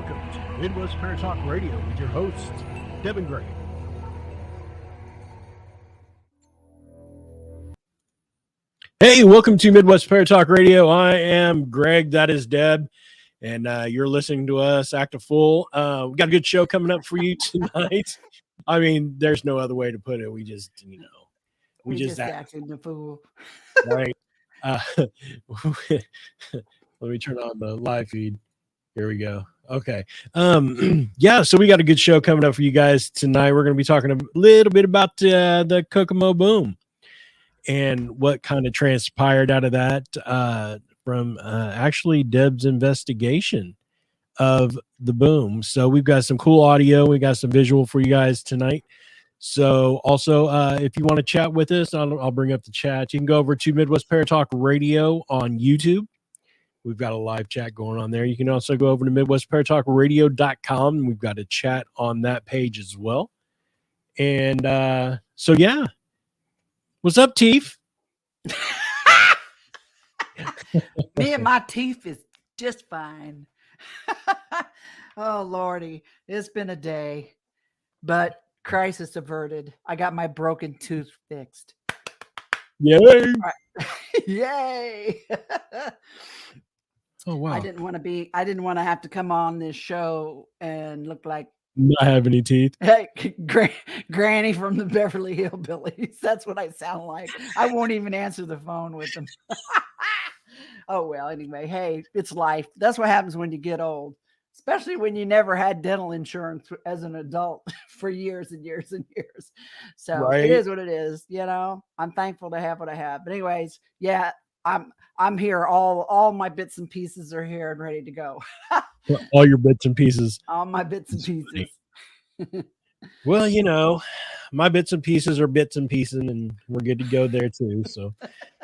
welcome to Midwest Paratalk Radio with your hosts, Deb and Gregg. Hey, welcome to Midwest Paratalk Radio. I am Greg, that is Deb, and you're listening to us act a fool. We got a good show coming up for you tonight. I mean, there's no other way to put it. We just, we just acted the fool. Right. Let me turn on the live feed. Here we go. Okay. Yeah, so we got a good show coming up for you guys tonight. We're going to be talking a little bit about the Kokomo boom and what kind of transpired out of that from actually Deb's investigation of the boom. So we've got some cool audio. We got some visual for you guys tonight. So also, if you want to chat with us, I'll bring up the chat. You can go over to Midwest Paratalk Radio on YouTube. We've got a live chat going on there. You can also go over to MidwestParatalkRadio.com. We've got a chat on that page as well. And so, yeah. What's up, Teef? Me and my teeth is just fine. Oh, Lordy. It's been a day. But crisis averted. I got my broken tooth fixed. Yay. Right. Yay. Oh, wow. I didn't want to have to come on this show and look like not have any teeth. Hey, Granny from the Beverly Hillbillies. That's what I sound like. I won't even answer the phone with them. Oh, well, anyway, hey, it's life. That's what happens when you get old, especially when you never had dental insurance as an adult for years and years and years. So right. It is what it is. I'm thankful to have what I have. But anyways, yeah, I'm here. All my bits and pieces are here and ready to go. All your bits and pieces. All my bits and pieces. Well, my bits and pieces are bits and pieces, and we're good to go there too. So,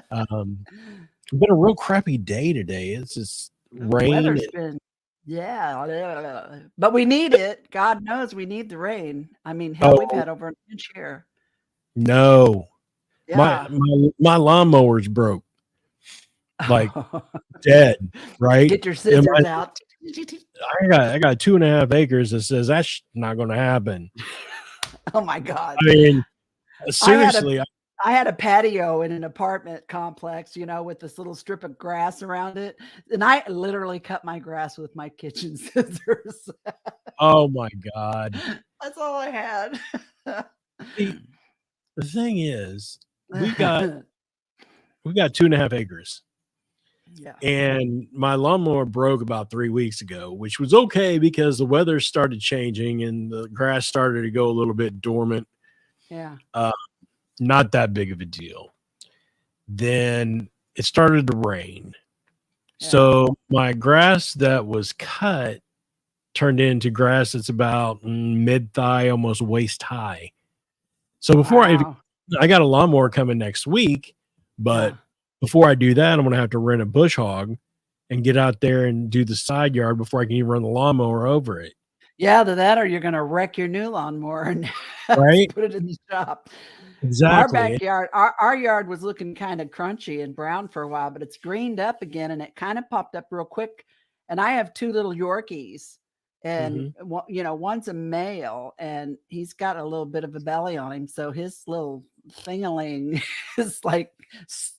been a real crappy day today. It's just rain. Yeah, but we need it. God knows we need the rain. I mean, hell, we've had over an inch here. No, yeah. my lawnmower's broke. Like dead, right? Get your scissors out. I got 2.5 acres that says that's not going to happen. Oh my God! I mean, seriously, I had a patio in an apartment complex, with this little strip of grass around it, and I literally cut my grass with my kitchen scissors. Oh my God! That's all I had. The thing is, we got 2.5 acres. Yeah. And my lawnmower broke about 3 weeks ago, which was okay because the weather started changing and the grass started to go a little bit dormant. Yeah. Not that big of a deal. Then it started to rain. Yeah. So my grass that was cut turned into grass that's about mid-thigh, almost waist high. So before I got a lawnmower coming next week, but before I do that, I'm going to have to rent a bush hog and get out there and do the side yard before I can even run the lawnmower over it. Yeah, that or you're going to wreck your new lawnmower and put it in the shop. Exactly. Our backyard, our yard was looking kind of crunchy and brown for a while, but it's greened up again and it kind of popped up real quick. And I have 2 little Yorkies and, one's a male and he's got a little bit of a belly on him. So his little thingaling is like,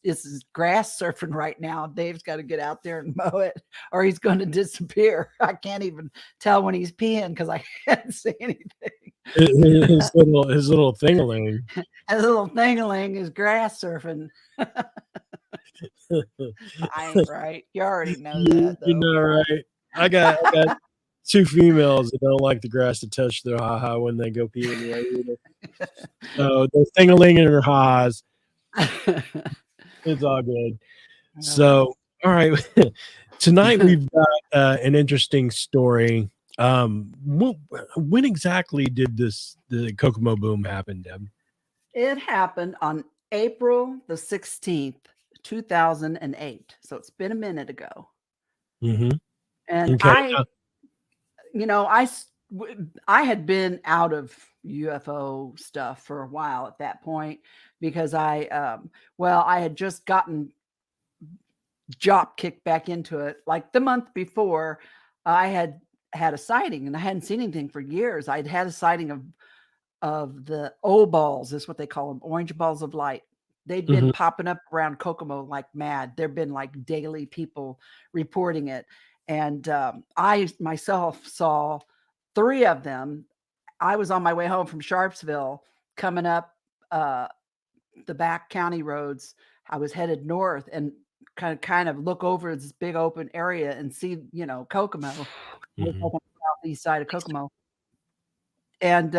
it's grass surfing right now. Dave's got to get out there and mow it or he's going to disappear. I can't even tell when he's peeing because I can't see anything. His little thingaling. His little thingaling is grass surfing. I ain't right. You already know that. Though. You know, right? I got 2 females that don't like the grass to touch their ha-ha when they go pee anyway. So they're thingaling in their ha-has. It's all good. So, all right. Tonight we've got an interesting story. When exactly did the Kokomo boom happen, Deb? It happened on April the 16th, 2008. So it's been a minute ago. Mm-hmm. And okay. I had been out of UFO stuff for a while at that point because I had just gotten kicked back into it. Like the month before, I had had a sighting, and I hadn't seen anything for years. I'd had a sighting of the O balls, is what they call them, orange balls of light. They'd been popping up around Kokomo like mad. There've been like daily people reporting it. And I myself saw 3 of them. I was on my way home from Sharpsville coming up the back county roads. I was headed north and kind of look over this big open area and see, Kokomo. We're on the southeast side of Kokomo. And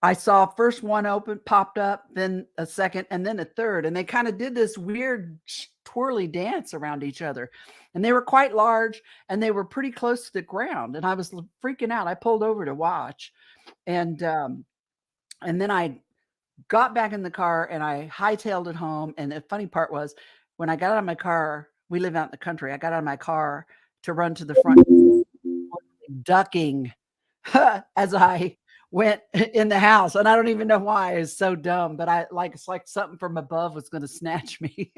I saw first one popped up, then a second, and then a third. And they kind of did this weird twirly dance around each other. And they were quite large and they were pretty close to the ground. And I was freaking out. I pulled over to watch. And then I got back in the car and I hightailed it home. And the funny part was when I got out of my car, we live out in the country. I got out of my car to run to the front, ducking as I went in the house. And I don't even know why. It's so dumb, but it's like something from above was going to snatch me.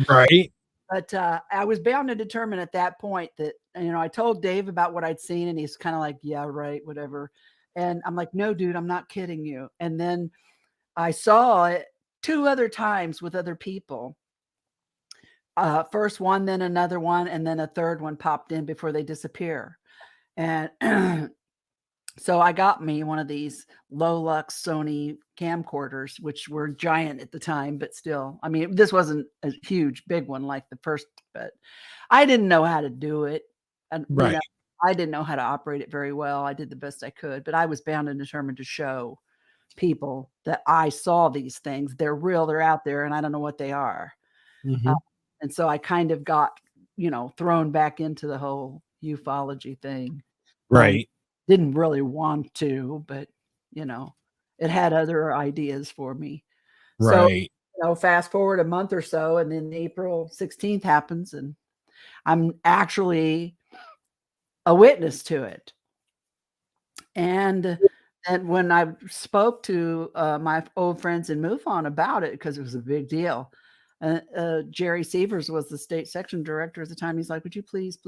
Right. But I was bound and determined at that point that, I told Dave about what I'd seen and he's kind of like, yeah, right, whatever. And I'm like, no, dude, I'm not kidding you. And then I saw it 2 other times with other people. First one, then another one, and then a third one popped in before they disappear. And so I got me one of these low lux Sony camcorders, which were giant at the time, but still, I mean, this wasn't a huge, big one like the first, but I didn't know how to do it. And Right. I didn't know how to operate it very well. I did the best I could, but I was bound and determined to show people that I saw these things. They're real, they're out there, and I don't know what they are. And so I kind of got, thrown back into the whole ufology thing. Right. Didn't really want to, but it had other ideas for me. Right. So, fast forward a month or so, and then April 16th happens, and I'm actually a witness to it. And when I spoke to my old friends in MUFON about it, because it was a big deal, Jerry Sievers was the state section director at the time. He's like, would you please,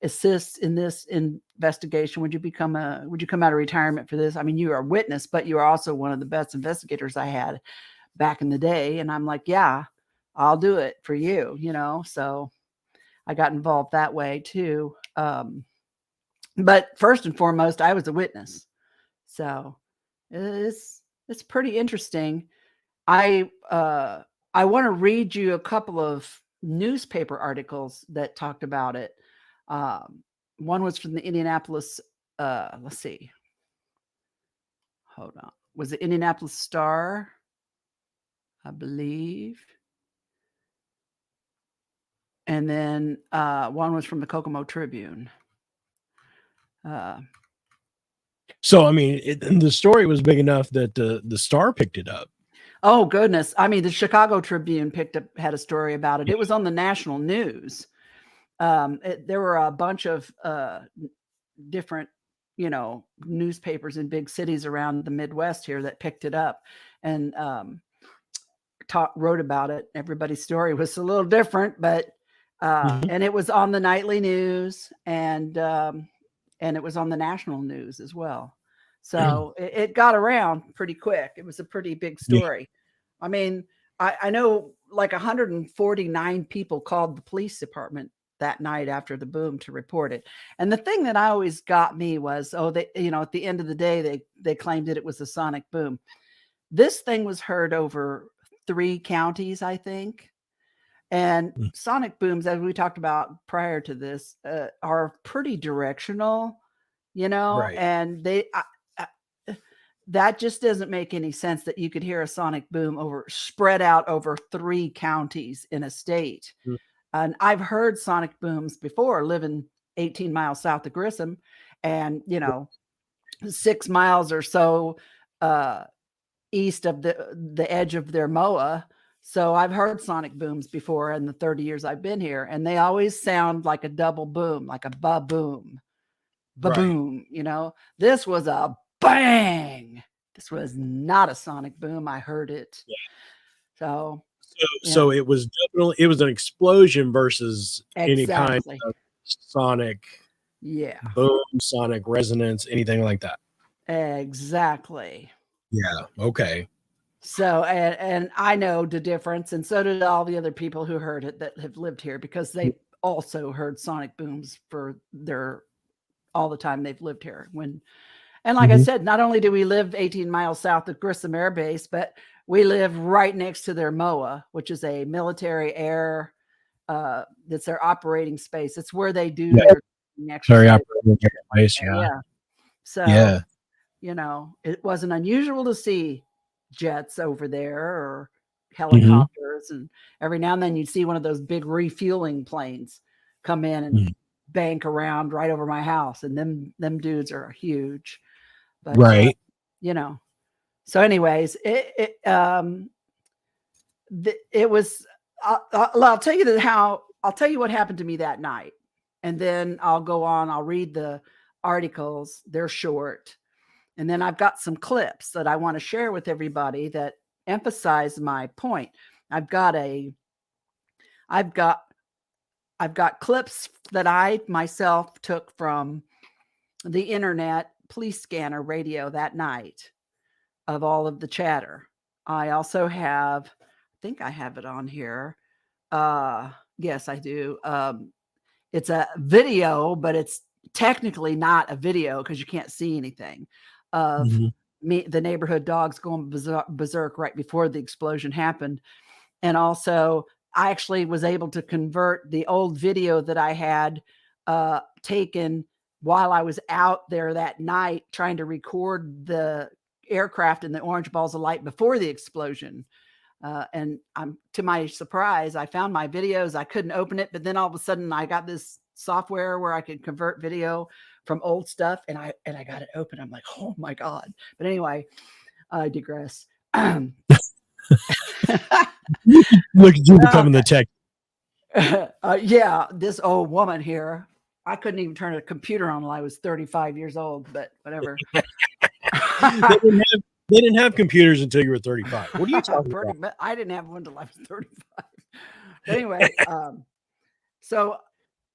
assist in this investigation? Would you come out of retirement for this? I mean, you are a witness, but you are also one of the best investigators I had back in the day. And I'm like, yeah, I'll do it for you, so I got involved that way too. But first and foremost, I was a witness. So it's pretty interesting. I want to read you a couple of newspaper articles that talked about it. One was from the Indianapolis, let's see. Hold on. Was it Indianapolis Star? I believe. And then one was from the Kokomo Tribune. So, I mean, the story was big enough that the Star picked it up. Oh, goodness. I mean, the Chicago Tribune had a story about it. It was on the national news. There were a bunch of different, newspapers in big cities around the Midwest here that picked it up and wrote about it. Everybody's story was a little different, but and it was on the nightly news and it was on the national news as well. So it got around pretty quick. It was a pretty big story. Yeah. I mean, I know like 149 people called the police department that night after the boom to report it. And the thing that I always got me was, they, at the end of the day, they claimed that it was a sonic boom. This thing was heard over 3 counties, I think. And sonic booms, as we talked about prior to this, are pretty directional, right. And that just doesn't make any sense that you could hear a sonic boom spread out over 3 counties in a state. And I've heard sonic booms before, living 18 miles south of Grissom and, 6 miles or so east of the edge of their MOA. So I've heard sonic booms before in the 30 years I've been here, and they always sound like a double boom, like a ba-boom, ba-boom, This was a bang. This was not a sonic boom. I heard it. Yeah. So it was definitely, it was an explosion versus any kind of sonic. Yeah. Boom, sonic resonance, anything like that. Exactly. Yeah. Okay. So, and I know the difference, and so did all the other people who heard it that have lived here, because they also heard sonic booms for all the time they've lived here. And like I said, not only do we live 18 miles south of Grissom Air Base, but we live right next to their MOA, which is a military air, that's their operating space. It's where they do their exercise. Yeah. So, Yeah. it wasn't unusual to see jets over there or helicopters. And every now and then you'd see one of those big refueling planes come in and bank around right over my house. And them dudes are huge. But, Right. So anyways, it was, I'll tell you I'll tell you what happened to me that night. And then I'll go on, I'll read the articles. They're short. And then I've got some clips that I want to share with everybody that emphasize my point. I've got clips that I myself took from the internet police scanner radio that night of all of the chatter. I also have, I think I have it on here. Yes, I do. It's a video, but it's technically not a video because you can't see anything of the neighborhood dogs going berserk right before the explosion happened. And also, I actually was able to convert the old video that I had taken while I was out there that night trying to record the aircraft and the orange balls of light before the explosion. And to my surprise, I found my videos. I couldn't open it, but then all of a sudden I got this software where I could convert video from old stuff, and I got it open. I'm like, oh my God. But anyway, I digress. Look at you becoming the tech. Yeah, this old woman here. I couldn't even turn a computer on while I was 35 years old, but whatever. They didn't have computers until you were 35. What are you talking about? I didn't have one until I was 35. Anyway, so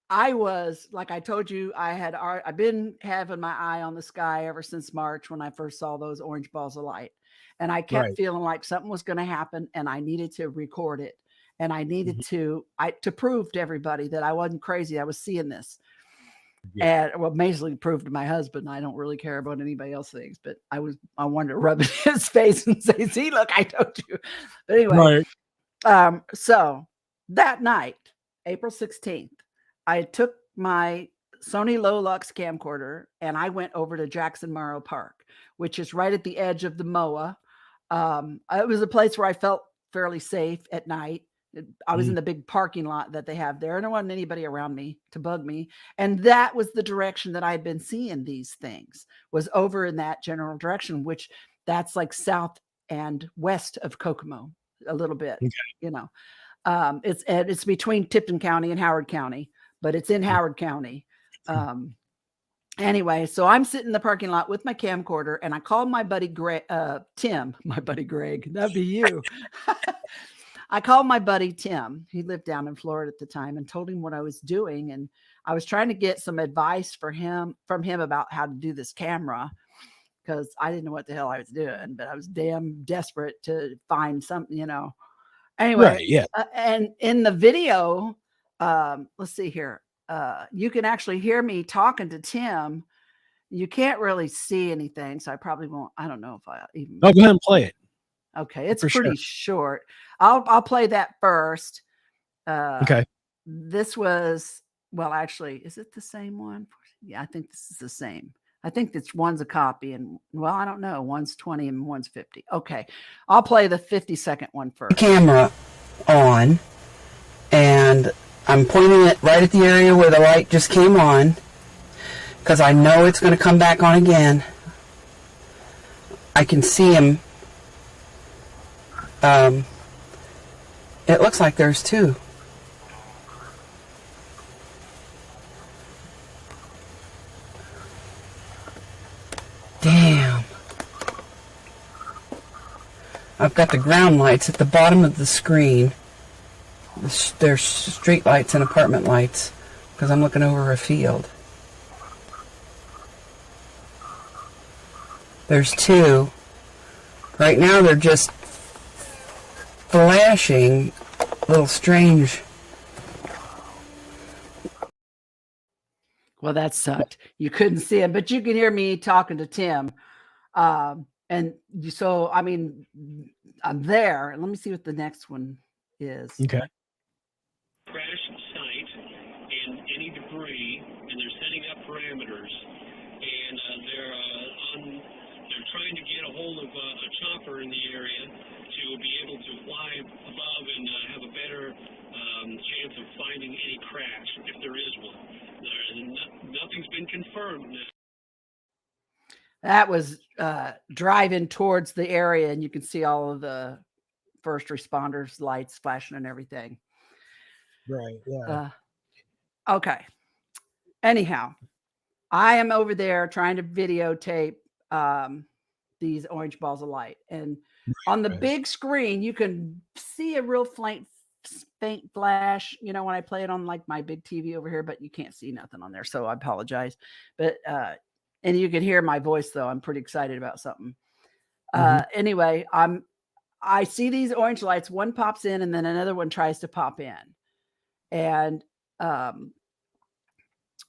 I was, like I told you, I've been having my eye on the sky ever since March when I first saw those orange balls of light. And I kept feeling like something was going to happen and I needed to record it. And I needed to prove to everybody that I wasn't crazy. I was seeing this. Yeah. And basically prove to my husband, I don't really care about anybody else thinks, but I wanted to rub it in his face and say, see, look, I told you. But anyway, so that night, April 16th, I took my Sony Low-Lux camcorder and I went over to Jackson Morrow Park, which is right at the edge of the MOA. It was a place where I felt fairly safe at night. I was in the big parking lot that they have there, and there wasn't anybody around me to bug me. And that was the direction that I'd been seeing these things, was over in that general direction, which that's like south and west of Kokomo a little bit, it's between Tipton County and Howard County, but it's in Howard County. Anyway, so I'm sitting in the parking lot with my camcorder and I called my buddy Tim, my buddy Gregg, that'd be you. I called my buddy Tim. He lived down in Florida at the time, and told him what I was doing. And I was trying to get some advice from him about how to do this camera, because I didn't know what the hell I was doing, but I was damn desperate to find something, Anyway, and in the video, let's see here. You can actually hear me talking to Tim. You can't really see anything, so I probably won't. I don't know if I even. Oh, go ahead and play it. Okay, it's pretty short. I'll play that first. Okay. This was, well, actually, is it the same one? Yeah, I think this is the same. I think this one's a copy, and well, I don't know. One's 20 and one's 50. Okay, I'll play the 50-second one first. Camera on, and I'm pointing it right at the area where the light just came on, because I know it's going to come back on again. I can see him. It looks like there's two. Damn. I've got the ground lights at the bottom of the screen. There's street lights and apartment lights because I'm looking over a field. There's two. Right now they're just flashing a little strange. Well, that sucked. You couldn't see him, but you can hear me talking to Tim. So, I mean, I'm there. Let me see what the next one is. Okay. Crash site and any debris, and they're setting up parameters, and they're trying to get a hold of a chopper in the area to be able to fly above and have a better chance of finding any crash if there is one. Nothing's been confirmed. That was driving towards the area, and you can see all of the first responders' lights flashing and everything. Right. Yeah. Okay. Anyhow, I am over there trying to videotape these orange balls of light, and on the big screen you can see a real faint flash. You know, when I play it on like my big TV over here, but you can't see nothing on there, so I apologize. But and you can hear my voice though. I'm pretty excited about something. Anyway, I see these orange lights. One pops in, and then another one tries to pop in. And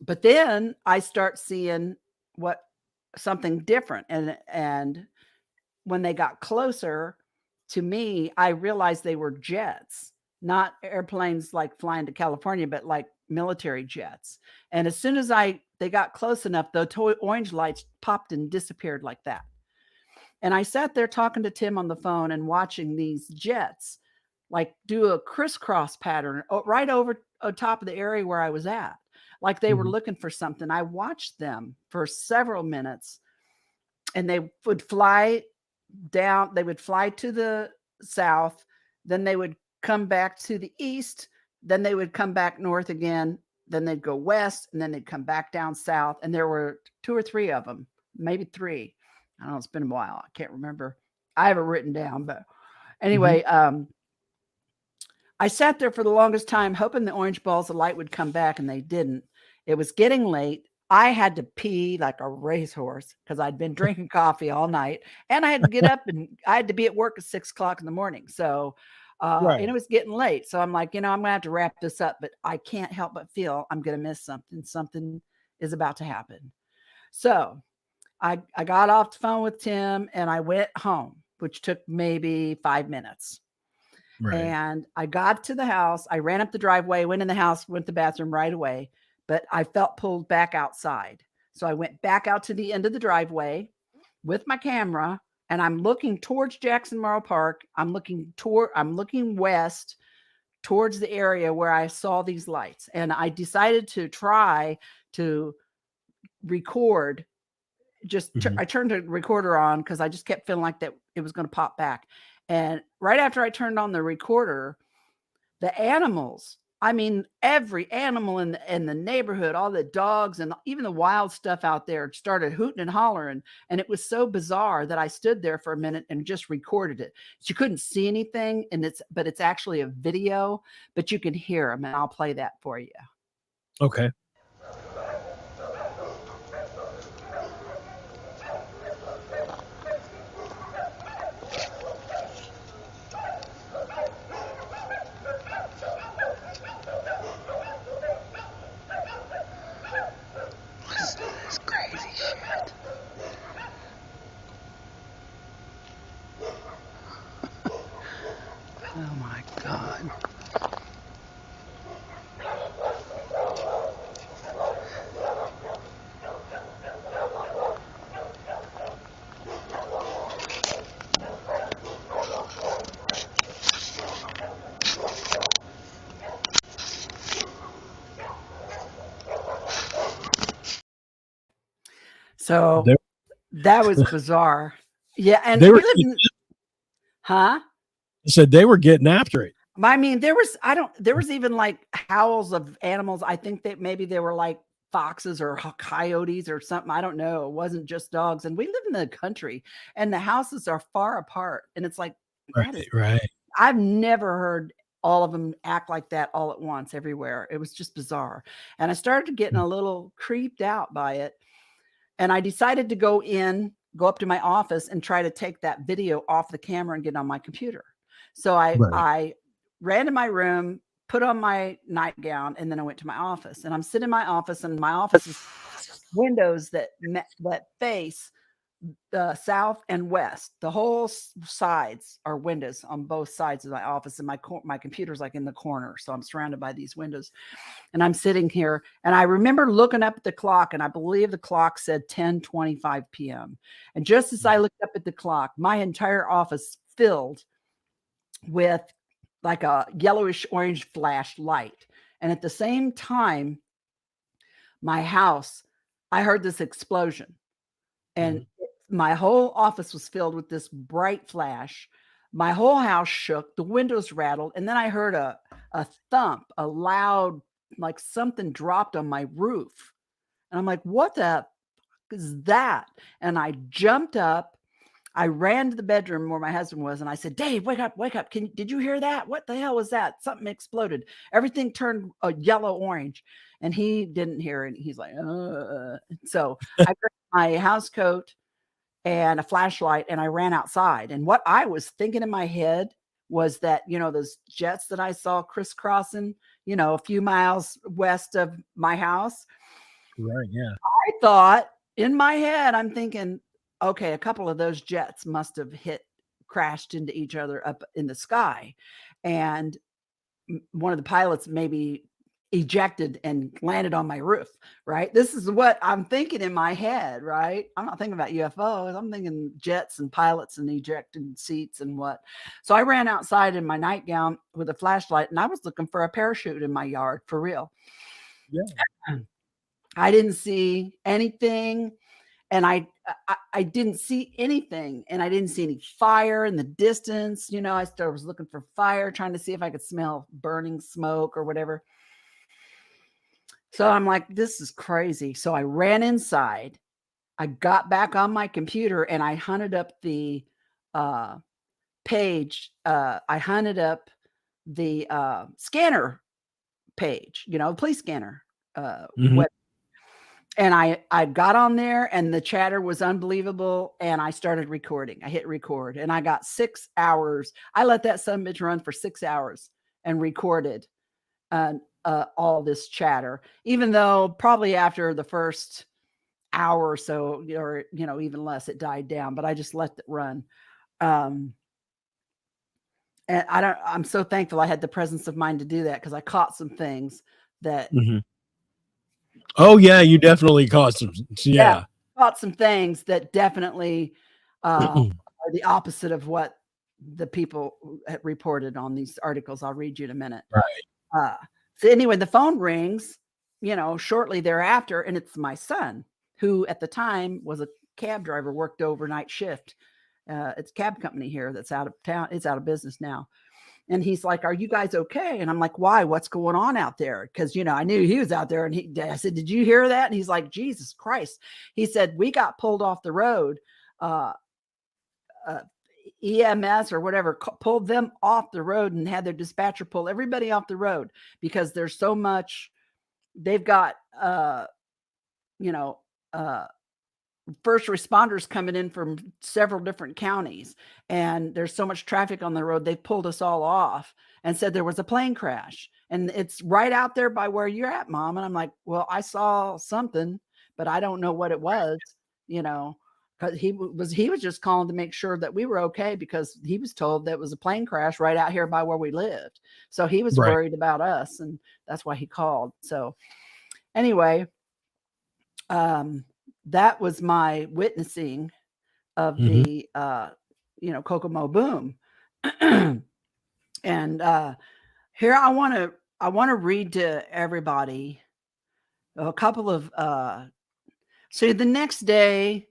but then I start seeing something different. And when they got closer to me, I realized they were jets, not airplanes like flying to California, but like military jets. And as soon as they got close enough, the orange lights popped and disappeared like that. And I sat there talking to Tim on the phone and watching these jets like do a crisscross pattern right over top of the area where I was at. Like they were looking for something. I watched them for several minutes, and they would fly down. They would fly to the south. Then they would come back to the east. Then they would come back north again. Then they'd go west, and then they'd come back down south. And there were 2 or 3 of them, maybe 3. I don't know. It's been a while. I can't remember. I have it written down, but anyway, I sat there for the longest time hoping the orange balls of light would come back, and they didn't. It was getting late. I had to pee like a racehorse because I'd been drinking coffee all night, and I had to get up and I had to be at work at 6 o'clock in the morning. So, and it was getting late. So I'm like, I'm going to have to wrap this up, but I can't help but feel I'm going to miss something. Something is about to happen. So I got off the phone with Tim and I went home, which took maybe 5 minutes. Right. And I got to the house. I ran up the driveway, went in the house, went to the bathroom right away, but I felt pulled back outside. So I went back out to the end of the driveway with my camera, and I'm looking towards Jackson Memorial Park. I'm looking west towards the area where I saw these lights. And I decided to try to record. I turned the recorder on because I just kept feeling like that it was going to pop back. And right after I turned on the recorder, the animals, I mean, every animal in the neighborhood, all the dogs and even the wild stuff out there started hooting and hollering. And it was so bizarre that I stood there for a minute and just recorded it. So you couldn't see anything, but it's actually a video, but you can hear them, and I'll play that for you. Okay. Oh my God. So that was bizarre. Yeah. And they were, huh? Said they were getting after it. I mean, there was even like howls of animals. I think that maybe they were like foxes or coyotes or something. I don't know. It wasn't just dogs. And we live in the country, and the houses are far apart. And it's like, right. I've never heard all of them act like that all at once everywhere. It was just bizarre. And I started getting a little creeped out by it. And I decided to go in go up to my office and try to take that video off the camera and get it on my computer. So I ran to my room, put on my nightgown, and then I went to my office. And I'm sitting in my office, and my office is windows that face south and west. The whole sides are windows on both sides of my office, and my computer's like in the corner. So I'm surrounded by these windows, and I'm sitting here, and I remember looking up at the clock, and I believe the clock said 10:25 p.m. And just as I looked up at the clock, my entire office filled with like a yellowish orange flash light. And at the same time, my house, I heard this explosion, and my whole office was filled with this bright flash. My whole house shook, the windows rattled, and then I heard a thump, a loud, like something dropped on my roof. And I'm like, what the fuck is that? And I jumped up. I ran to the bedroom where my husband was, and I said, Dave, wake up, wake up. Did you hear that? What the hell was that? Something exploded. Everything turned a yellow orange. And he didn't hear it. He's like, So I grabbed my house coat and a flashlight, and I ran outside. And what I was thinking in my head was that, those jets that I saw crisscrossing, a few miles west of my house. Right. Yeah. I thought in my head, I'm thinking, okay, a couple of those jets must have crashed into each other up in the sky. And one of the pilots maybe ejected and landed on my roof, right? This is what I'm thinking in my head, right? I'm not thinking about UFOs. I'm thinking jets and pilots and ejected seats and what. So I ran outside in my nightgown with a flashlight, and I was looking for a parachute in my yard, for real. Yeah. I didn't see anything. And I didn't see anything, and I didn't see any fire in the distance. I was looking for fire, trying to see if I could smell burning smoke or whatever. So I'm like, this is crazy. So I ran inside. I got back on my computer, and I hunted up the page. I hunted up the scanner page, police scanner web. And I got on there, and the chatter was unbelievable. And I started recording. I hit record, and I got 6 hours. I let that sumbitch run for 6 hours and recorded all this chatter, even though probably after the first hour or so, or, even less, it died down, but I just let it run. And I'm so thankful I had the presence of mind to do that, because I caught some things that, oh yeah, you definitely caught some. Yeah, caught some things that definitely are the opposite of what the people had reported on these articles. I'll read you in a minute. Right. So anyway, the phone rings, shortly thereafter, and it's my son, who at the time was a cab driver, worked overnight shift. It's a cab company here that's out of town. It's out of business now. And he's like, are you guys okay? And I'm like, why? What's going on out there? Because, I knew he was out there. And I said, did you hear that? And he's like, Jesus Christ. He said, we got pulled off the road. EMS or whatever pulled them off the road and had their dispatcher pull everybody off the road, because there's so much. They've got, first responders coming in from several different counties, and there's so much traffic on the road. They pulled us all off and said there was a plane crash, and it's right out there by where you're at, Mom. And I'm like, well, I saw something, but I don't know what it was, because he was just calling to make sure that we were okay, because he was told that it was a plane crash right out here by where we lived. So he was worried about us, and that's why he called. So anyway, that was my witnessing of the, Kokomo boom. And here I want to read to everybody a couple of, so the next day,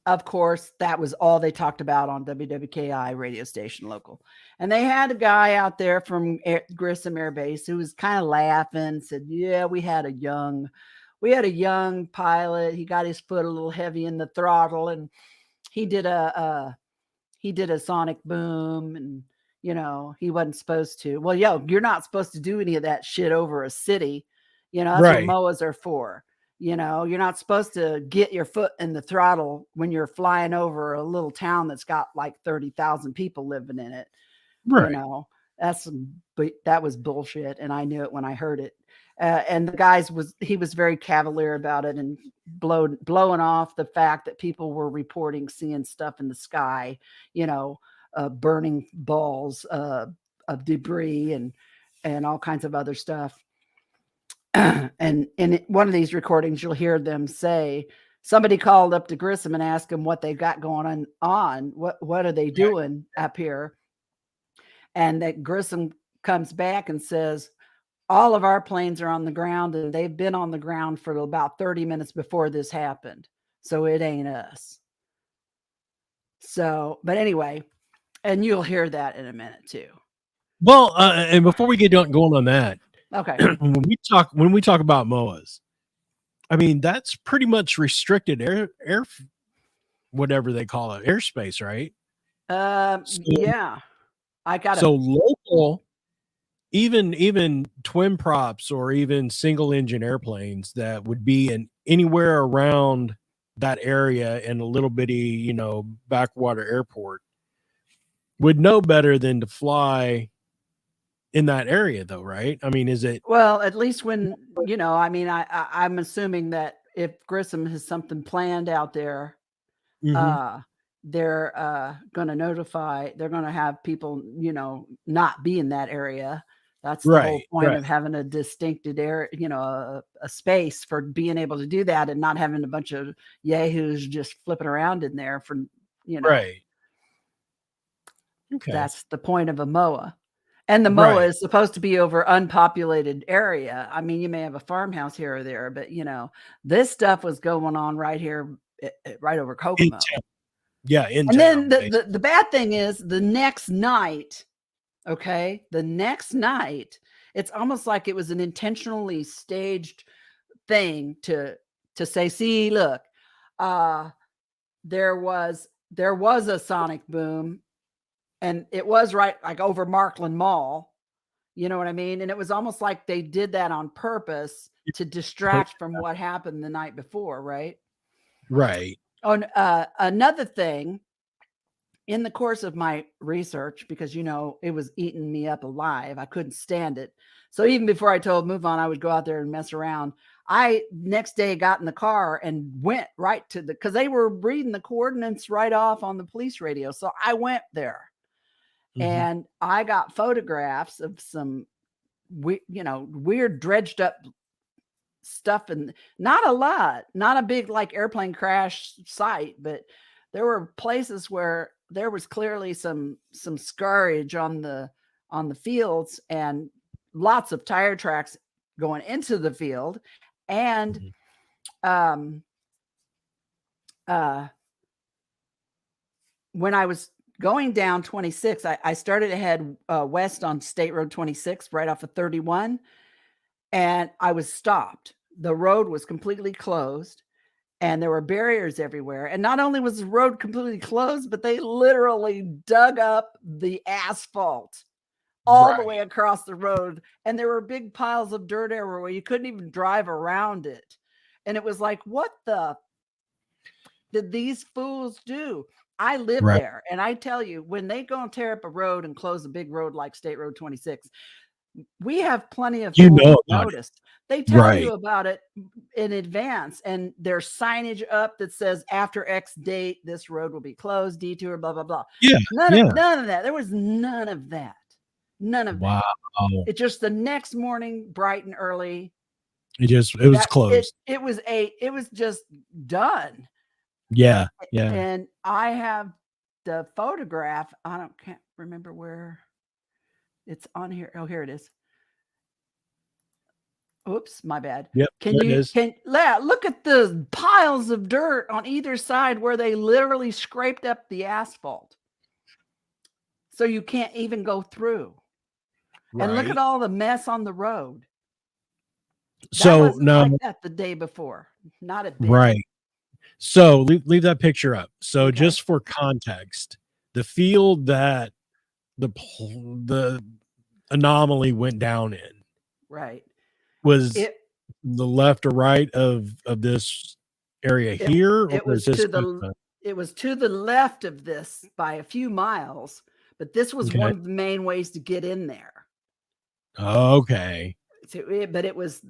of course, that was all they talked about on WWKI radio station local. And they had a guy out there from Grissom Air Base who was kind of laughing, said, yeah, we had a young pilot. He got his foot a little heavy in the throttle, and he did a sonic boom, and he wasn't supposed to. Well, you're not supposed to do any of that shit over a city. That's what MOAs are for. You know, you're not supposed to get your foot in the throttle when you're flying over a little town that's got like 30,000 people living in it. Right. You know, that was bullshit. And I knew it when I heard it. And the guys he was very cavalier about it and blowing off the fact that people were reporting seeing stuff in the sky, you know, burning balls of debris and all kinds of other stuff. And in one of these recordings, you'll hear them say, somebody called up to Grissom and asked him what they got going on. What are they doing up here? And that Grissom comes back and says, all of our planes are on the ground, and they've been on the ground for about 30 minutes before this happened. So it ain't us. So, but anyway, and you'll hear that in a minute too. Well, and before we get going on that, okay, when we talk about MOAs, I mean, that's pretty much restricted air, whatever they call it, airspace, right? Yeah, I got so local. Even twin props or even single engine airplanes that would be in anywhere around that area in a little bitty, you know, backwater airport would know better than to fly in that area though, right? I mean, is it? Well, at least when, you know, I mean, I'm assuming that if Grissom has something planned out there, they're going to notify, they're going to have people, you know, not be in that area. That's the whole point of having a distincted area, you know, a space for being able to do that and not having a bunch of yahoos just flipping around in there for, you know. Right. Okay. That's the point of a MOA. And the MOA is supposed to be over unpopulated area. I mean, you may have a farmhouse here or there, but, you know, this stuff was going on right here, right over Kokomo. Yeah. And then the bad thing is the next night, okay, the next night, it's almost like it was an intentionally staged thing to say, see, look, there was a sonic boom, and it was right like over Markland Mall, you know what I mean? And it was almost like they did that on purpose to distract from what happened the night before, right? Right. Oh, another thing, in the course of my research, because, you know, it was eating me up alive. I couldn't stand it. So even before I told move on, I would go out there and mess around. I next day got in the car and went right to because they were reading the coordinates right off on the police radio. So I went there and I got photographs of some, you know, weird dredged up stuff, and not a lot, not a big like airplane crash site, but there were places where there was clearly some scarage on the fields and lots of tire tracks going into the field. And when I was going down 26, I started to head west on State Road 26 right off of 31, and I was stopped. The road was completely closed. And there were barriers everywhere. And not only was the road completely closed, but they literally dug up the asphalt all the way across the road. And there were big piles of dirt everywhere where you couldn't even drive around it. And it was like, what the did these fools do? I live there. And I tell you, when they go and tear up a road and close a big road like State Road 26, we have plenty of notice. They tell you about it in advance, and there's signage up that says after X date, this road will be closed, detour, blah, blah, blah. Yeah. None of that. There was none of that. None of that. It just the next morning, bright and early. It was closed. It was just done. Yeah. And I have the photograph. Can't remember where it's on here. Oh, here it is. Oops, my bad. Yep. Look at the piles of dirt on either side where they literally scraped up the asphalt. So you can't even go through. Right. And look at all the mess on the road. So no, like that the day before. Not at right. So leave that picture up. So just for context, the field that the anomaly went down in, right, was the left or right of this area here, It or is was this to the left of this by a few miles, but this was okay? one of the main ways to get in there. Okay. But it was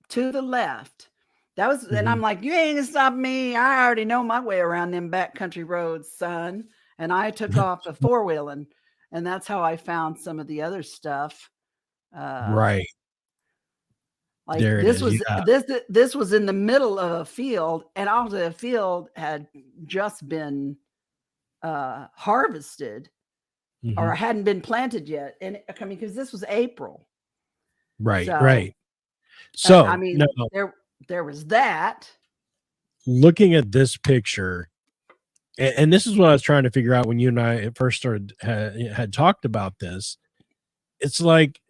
to the left. That was, and I'm Mhm. like, you ain't gonna stop me. I already know my way around them backcountry roads, son. And I took off a four-wheeling, and that's how I found some of the other stuff. Right. Like There it this is. was Yeah. this was in the middle of a field, and all the field had just been harvested or Mhm. hadn't been planted yet. And I mean, because this was April. Right, So right. I So, now mean, there was that. looking at this picture, and this is what I was trying to figure out when you and I at first started had talked about this. It's like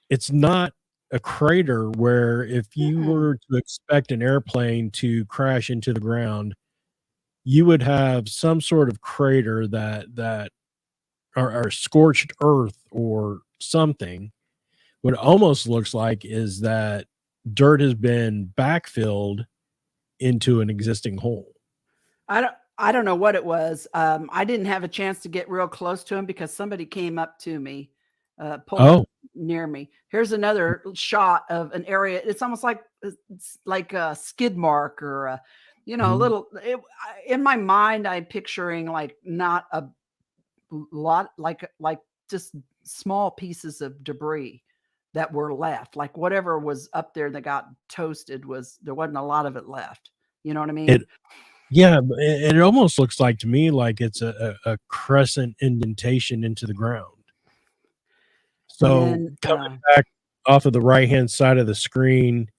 it's not a crater where if you Mm-mm. were to expect an airplane to crash into the ground, you would have some sort of crater that or scorched earth or something. What it almost looks like is that dirt has been backfilled into an existing hole. I don't know what it was. I didn't have a chance to get real close to him because somebody came up to me, pulled up Oh, near me. Here's another shot of an area. It's almost like it's like a skid mark or a, a mhm. little. In my mind, I'm picturing like not a lot, like just small pieces of debris that were left. Like whatever was up there that got toasted there wasn't a lot of it left. You know what I It mean? yeah, it almost looks like to me like it's a crescent indentation into the ground. And So, then coming back off of the right-hand side of the screen,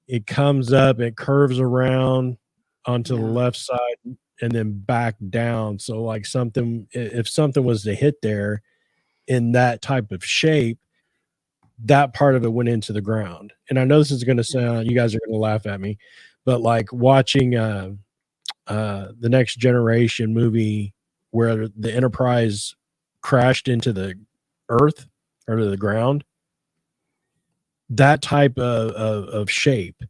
it comes up, it curves around onto the yeah. left side and then back down. So, like, if something was to hit there in that type of shape, that part of it went into the ground. And I know this is gonna sound, you guys are gonna laugh at me, but, like, watching, the Next Generation movie where the Enterprise crashed into the earth or to the ground, that type of shape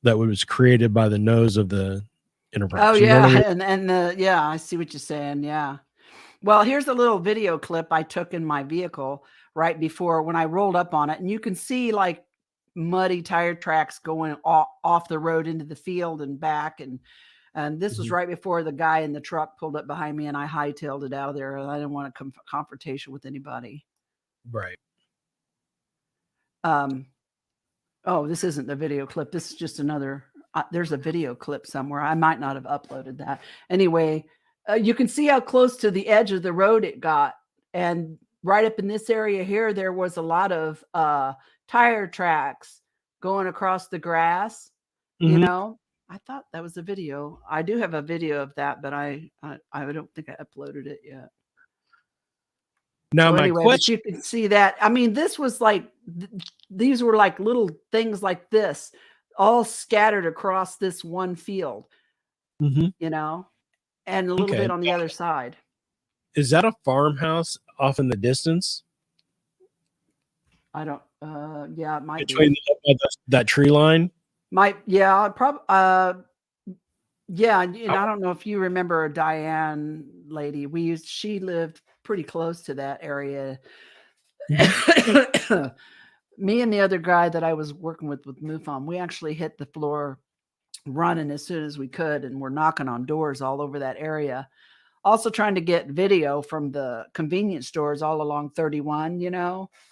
that was created by the nose of the Oh Enterprise. You know what I yeah, mean? and yeah, I see what you're saying. Yeah. Well, here's a little video clip I took in my vehicle right before when I rolled up on it, and you can see like muddy tire tracks going off the road into the field and back, and this was Mhm. right before the guy in the truck pulled up behind me, and I hightailed it out of there. I didn't want a confrontation with anybody. Right. Um, oh, this isn't the video clip. This is just another. There's a video clip somewhere. I might not have uploaded that. Anyway, you can see how close to the edge of the road it got. And right up in this area here, there was a lot of tire tracks going across the grass. You Mhm. know, I thought that was a video. I do have a video of that, but I don't think I uploaded it yet. Now So my anyway, but question you can see that. I mean, this was like these were like little things like this, all scattered across this one field, Mhm. you know, and a little Okay. bit on the other side. Is that a farmhouse off in the distance I don't. Yeah, it might between be. that tree line? Might. Yeah, probably. Yeah, and I don't know if you remember a Diane lady. She lived pretty close to that area. Mhm. Me and the other guy that I was working with MUFON, we actually hit the floor running as soon as we could, and we're knocking on doors all over that area. Also trying to get video from the convenience stores all along 31,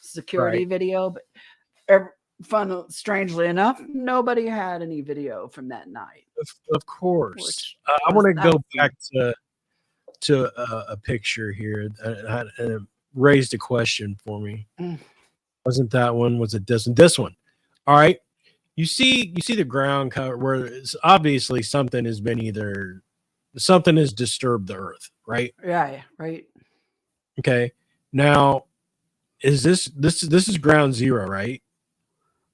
security Right. video. But strangely enough, nobody had any video from that night, Of course. which I wanna that go was back to a picture here, and it raised a question for me. Mm. Wasn't that one? Was it this one? This one. All right. You see the ground cover where it's obviously something has disturbed the earth, right? yeah, right. Okay. Now, is this is ground zero, right?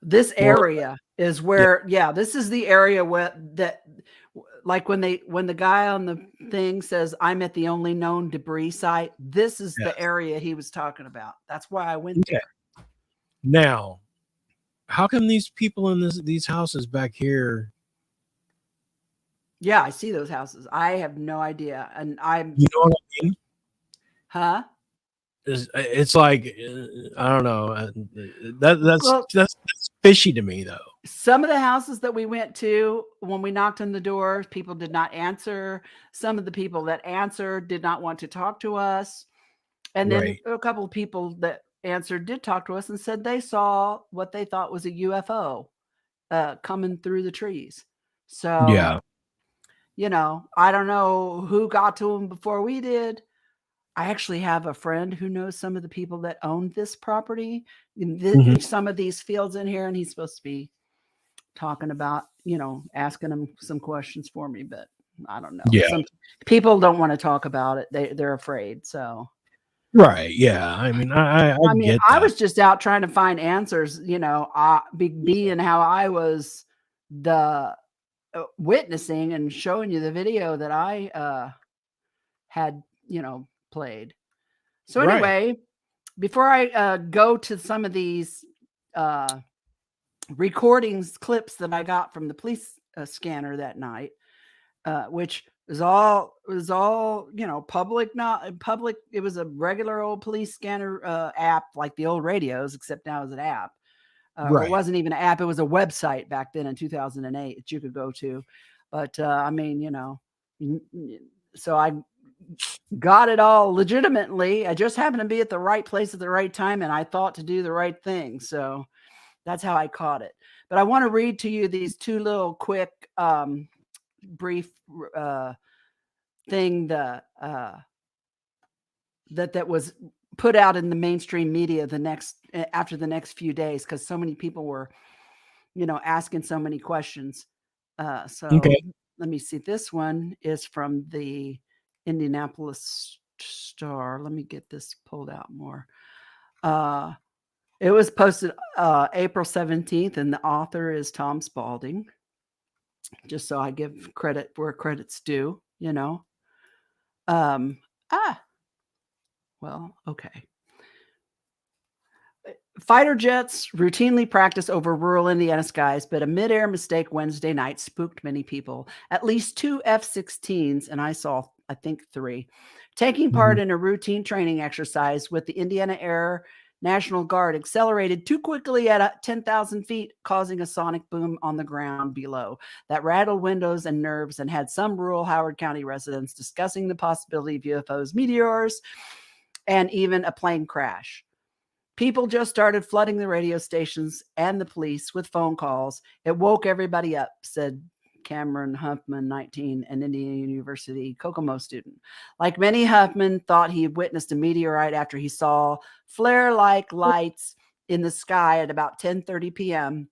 This More area is yeah, where, yeah, this is the area like when the guy on the thing says, I'm at the only known debris site, this is yeah. the area he was talking about. That's why I went Okay. there. Now, how come these people in these houses back here? Yeah, I see those houses. I have no idea. And I'm, You know what I mean? huh? It's like I don't know. That's Well, that's fishy to me though. some of the houses that we went to, when we knocked on the door, people did not answer. Some of the people that answered did not want to talk to us. And then Right. a couple of people that answered did talk to us and said they saw what they thought was a UFO coming through the trees. So, Yeah. I don't know who got to them before we did. I actually have a friend who knows some of the people that owned this property, in some of these fields in here, and he's supposed to be talking about, asking them some questions for me, but I don't know. Yeah. Some people don't want to talk about it. They're afraid. So, Right. Yeah. I mean, I get I that. was just out trying to find answers, being how I was the witnessing and showing you the video that I had, played. So Right. anyway, before I go to some of these recordings, clips that I got from the police scanner that night, which was all public, not public. It was a regular old police scanner app, like the old radios, except now it's an app. Or it wasn't even an app; it was a website back then in 2008 that you could go to. But so I got it all legitimately. I just happened to be at the right place at the right time, and I thought to do the right thing. So that's how I caught it. But I want to read to you these two little quick, brief thing that was put out in the mainstream media after the next few days, because so many people were, asking so many questions. Okay. Let me see. This one is from the Indianapolis Star. Let me get this pulled out more. It was posted April 17th, and the author is Tom Spalding. Just so I give credit where credit's due, Well, okay. Fighter jets routinely practice over rural Indiana skies, but a mid-air mistake Wednesday night spooked many people. At least 2 F-16s, and I saw, I think, 3, taking part in a routine training exercise with the Indiana Air National Guard accelerated too quickly at 10,000 feet, causing a sonic boom on the ground below that rattled windows and nerves and had some rural Howard County residents discussing the possibility of UFOs, meteors, and even a plane crash. People just started flooding the radio stations and the police with phone calls. It woke everybody up, said Cameron Huffman, 19, an Indiana University Kokomo student. Like many, Huffman thought he had witnessed a meteorite after he saw flare-like lights in the sky at about 10:30 p.m.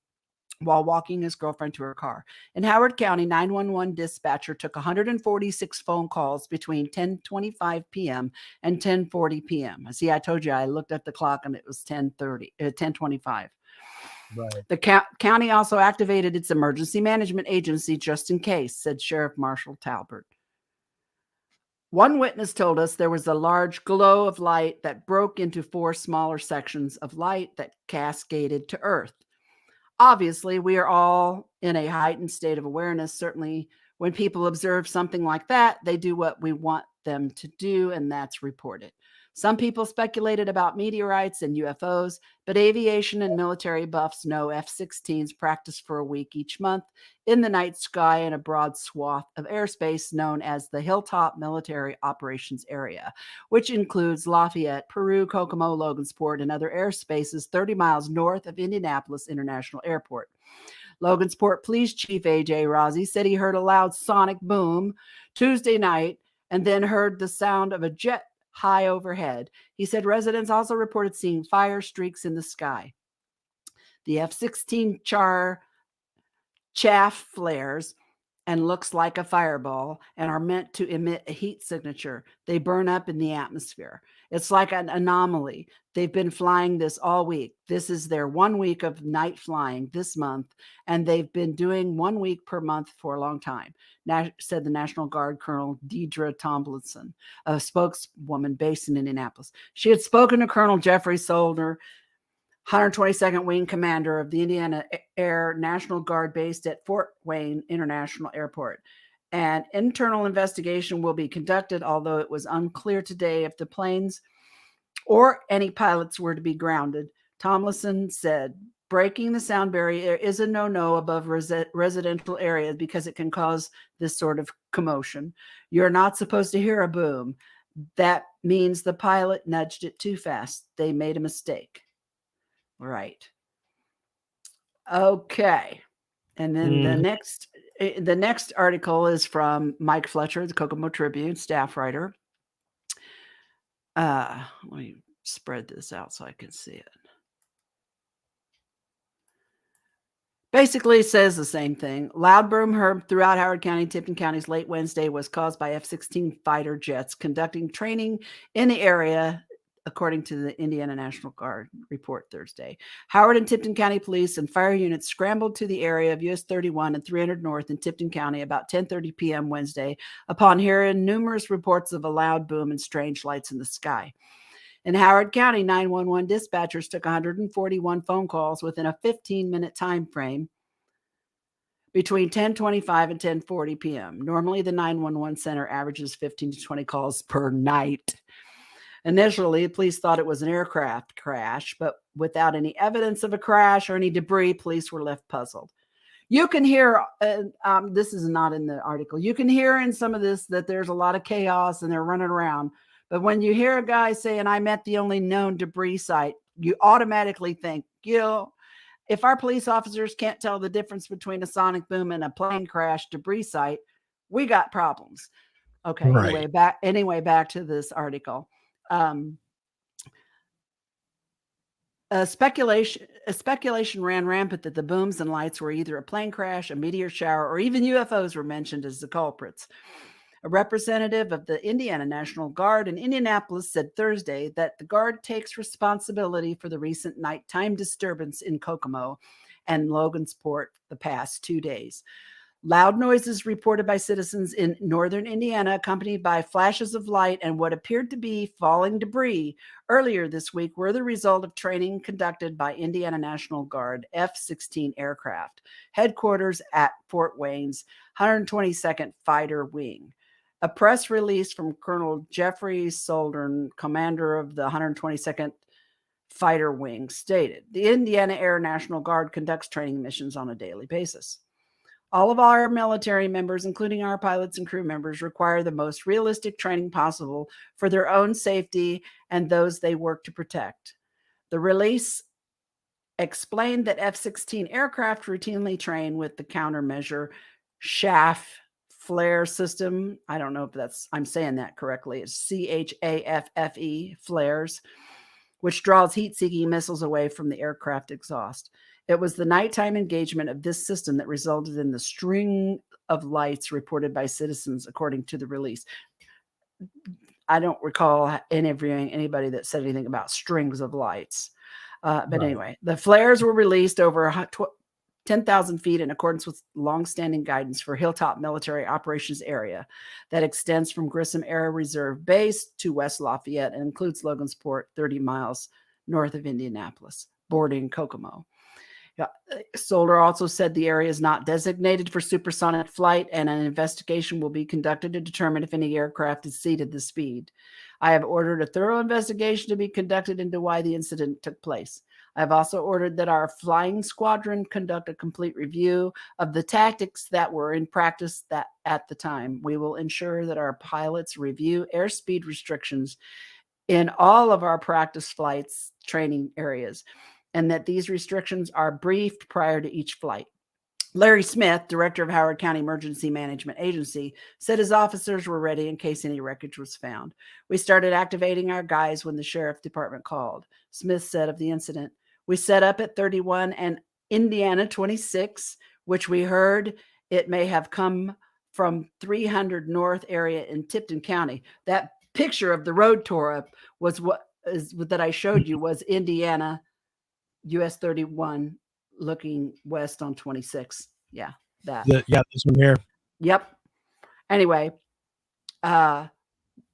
while walking his girlfriend to her car. In Howard County, 911 dispatcher took 146 phone calls between 10:25 p.m. and 10:40 p.m. See, I told you, I looked at the clock and it was 10:25. Right. The county also activated its emergency management agency just in case, said Sheriff Marshall Talbert. One witness told us there was a large glow of light that broke into 4 smaller sections of light that cascaded to Earth. Obviously, we are all in a heightened state of awareness. Certainly, when people observe something like that, they do what we want them to do, and that's report it. Some people speculated about meteorites and UFOs, but aviation and military buffs know F-16s practice for a week each month in the night sky in a broad swath of airspace known as the Hilltop Military Operations Area, which includes Lafayette, Peru, Kokomo, Logansport, and other airspaces 30 miles north of Indianapolis International Airport. Logansport Police Chief A.J. Rossi said he heard a loud sonic boom Tuesday night and then heard the sound of a jet high overhead. He said residents also reported seeing fire streaks in the sky. The F-16 chaff flares and looks like a fireball and are meant to emit a heat signature. They burn up in the atmosphere. It's like an anomaly. They've been flying this all week. This is their 1 week of night flying this month, and they've been doing 1 week per month for a long time, said the National Guard Colonel Deidre Tomlinson, a spokeswoman based in Indianapolis. She had spoken to Colonel Jeffrey Solder 122nd Wing Commander of the Indiana Air National Guard based at Fort Wayne International Airport. An internal investigation will be conducted, although it was unclear today if the planes or any pilots were to be grounded. Tomlinson said, breaking the sound barrier is a no-no above residential areas because it can cause this sort of commotion. You're not supposed to hear a boom. That means the pilot nudged it too fast. They made a mistake. Right. Okay. And then the next article is from Mike Fletcher, the Kokomo Tribune staff writer. Let me spread this out so I can see it. Basically says the same thing. Loud boom heard throughout Howard County, Tipton Counties late Wednesday was caused by F-16 fighter jets conducting training in the area, according to the Indiana National Guard report Thursday. Howard and Tipton County police and fire units scrambled to the area of US 31 and 300 North in Tipton County about 10:30 p.m. Wednesday upon hearing numerous reports of a loud boom and strange lights in the sky. In Howard County, 911 dispatchers took 141 phone calls within a 15-minute time frame between 10:25 and 10:40 p.m. Normally, the 911 center averages 15 to 20 calls per night. Initially, police thought it was an aircraft crash, but without any evidence of a crash or any debris, police were left puzzled. You can hear, this is not in the article, you can hear in some of this that there's a lot of chaos and they're running around. But when you hear a guy saying, I'm at the only known debris site, you automatically think, if our police officers can't tell the difference between a sonic boom and a plane crash debris site, we got problems. Okay, right. Back to this article. Speculation ran rampant that the booms and lights were either a plane crash, a meteor shower, or even UFOs were mentioned as the culprits. A representative of the Indiana National Guard in Indianapolis said Thursday that the Guard takes responsibility for the recent nighttime disturbance in Kokomo and Logansport the past 2 days. Loud noises reported by citizens in northern Indiana, accompanied by flashes of light and what appeared to be falling debris earlier this week, were the result of training conducted by Indiana National Guard F-16 aircraft, headquarters at Fort Wayne's 122nd Fighter Wing. A press release from Colonel Jeffrey Soldern, commander of the 122nd Fighter Wing, stated, the Indiana Air National Guard conducts training missions on a daily basis. All of our military members, including our pilots and crew members, require the most realistic training possible for their own safety and those they work to protect. The release explained that F-16 aircraft routinely train with the countermeasure chaff flare system. I don't know if I'm saying that correctly. It's CHAFFE flares, which draws heat-seeking missiles away from the aircraft exhaust. It was the nighttime engagement of this system that resulted in the string of lights reported by citizens, according to the release. I don't recall interviewing anybody that said anything about strings of lights. But anyway, the flares were released over 10,000 feet in accordance with longstanding guidance for Hilltop Military Operations Area that extends from Grissom Air Reserve Base to West Lafayette and includes Logansport, 30 miles north of Indianapolis, bordering Kokomo. Solder also said the area is not designated for supersonic flight and an investigation will be conducted to determine if any aircraft exceeded the speed. I have ordered a thorough investigation to be conducted into why the incident took place. I have also ordered that our flying squadron conduct a complete review of the tactics that were in practice at the time. We will ensure that our pilots review airspeed restrictions in all of our practice flights training areas, and that these restrictions are briefed prior to each flight. Larry Smith, director of Howard County Emergency Management Agency, said his officers were ready in case any wreckage was found. We started activating our guys when the sheriff department called. Smith said of the incident, we set up at 31 and Indiana 26, which we heard it may have come from 300 North area in Tipton County. That picture of the road tore up was that I showed you was Indiana US 31 looking west on 26. Yeah, that. This one here. Yep. Anyway,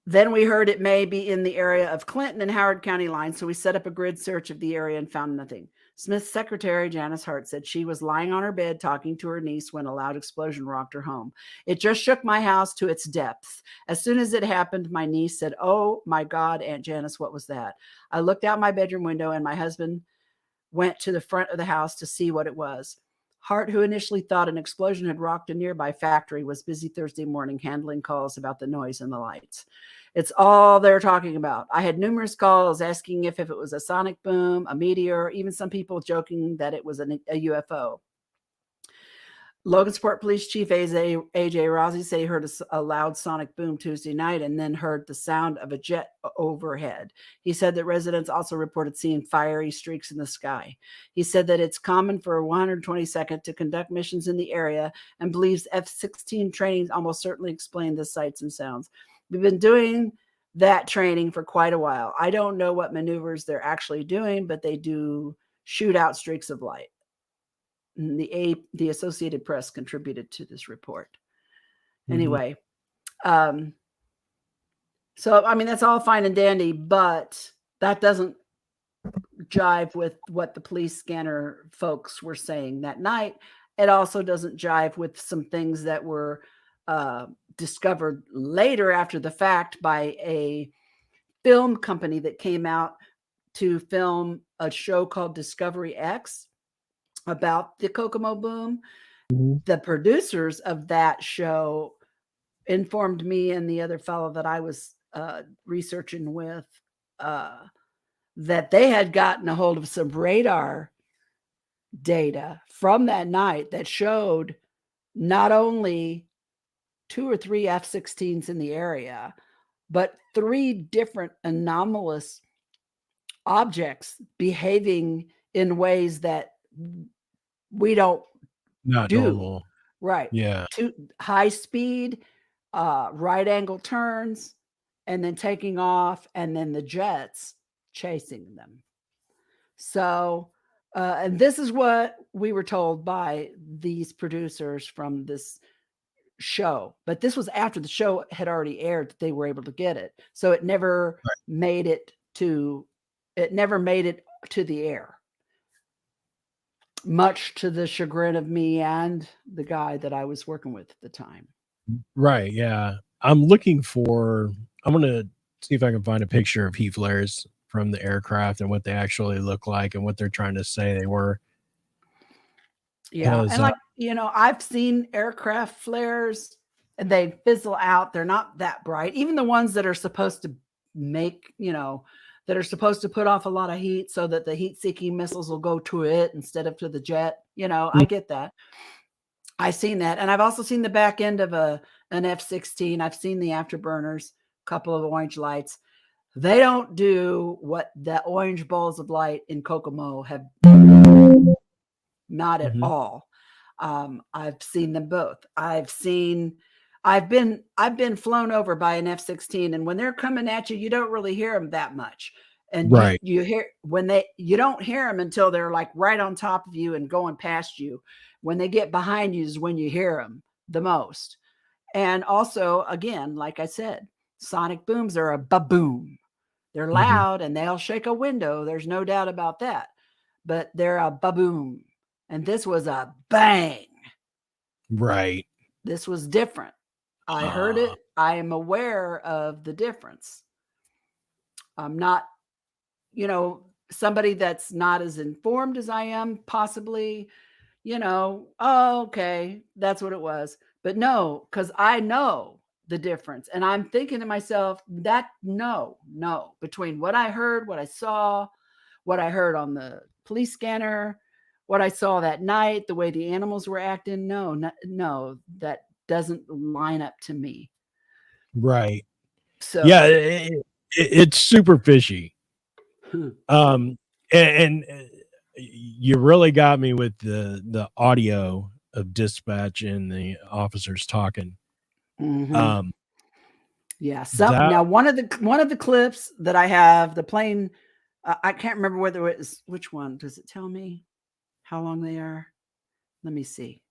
Then we heard it may be in the area of Clinton and Howard County line, so we set up a grid search of the area and found nothing. Smith's secretary, Janice Hart, said she was lying on her bed talking to her niece when a loud explosion rocked her home. It just shook my house to its depths. As soon as it happened, my niece said, "Oh my God, Aunt Janice, what was that?" I looked out my bedroom window and my husband went to the front of the house to see what it was. Hart, who initially thought an explosion had rocked a nearby factory, was busy Thursday morning handling calls about the noise and the lights. It's all they're talking about. I had numerous calls asking if it was a sonic boom, a meteor, even some people joking that it was a UFO. Logansport Police Chief AJ Rossi said he heard a loud sonic boom Tuesday night and then heard the sound of a jet overhead. He said that residents also reported seeing fiery streaks in the sky. He said that it's common for a 122nd to conduct missions in the area and believes F-16 training almost certainly explain the sights and sounds. We've been doing that training for quite a while. I don't know what maneuvers they're actually doing, but they do shoot out streaks of light. The Associated Press contributed to this report. Anyway, so I mean, that's all fine and dandy, but that doesn't jive with what the police scanner folks were saying that night. It also doesn't jive with some things that were discovered later after the fact by a film company that came out to film a show called Discovery X about the Kokomo boom. The producers of that show informed me and the other fellow that I was researching with that they had gotten a hold of some radar data from that night that showed not only 2 or 3 F-16s in the area, but 3 different anomalous objects behaving in ways that we don't Not do. normal. Right. Yeah. To high speed, right angle turns, and then taking off, and then the jets chasing them. So, and this is what we were told by these producers from this show. But this was after the show had already aired that they were able to get it. So it never made it to the air. Much to the chagrin of me and the guy that I was working with at the time. Right. Yeah. I'm going to see if I can find a picture of heat flares from the aircraft and what they actually look like and what they're trying to say they were. Yeah. And I've seen aircraft flares and they fizzle out. They're not that bright. Even the ones that are supposed to make, that are supposed to put off a lot of heat so that the heat-seeking missiles will go to it instead of to the jet. I get that. I've seen that. And I've also seen the back end of an F-16. I've seen the afterburners, a couple of orange lights. They don't do what the orange balls of light in Kokomo have done. Not at all. I've seen them both. I've been flown over by an F-16, and when they're coming at you, you don't really hear them that much. And you hear you don't hear them until they're like right on top of you and going past you. When they get behind you is when you hear them the most. And also, again, like I said, sonic booms are a ba-boom. They're loud and they'll shake a window. There's no doubt about that. But they're a ba-boom. And this was a bang. Right. This was different. I heard it. I am aware of the difference. I'm not, somebody that's not as informed as I am, possibly, okay, that's what it was. But no, because I know the difference. And I'm thinking to myself no, between what I heard, what I saw, what I heard on the police scanner, what I saw that night, the way the animals were acting. No, that doesn't line up to me. Right. So yeah, it's super fishy. And you really got me with the audio of dispatch and the officers talking. Yeah. Now one of the clips that I have, the plane, I can't remember whether it was which one. Does it tell me how long they are? Let me see.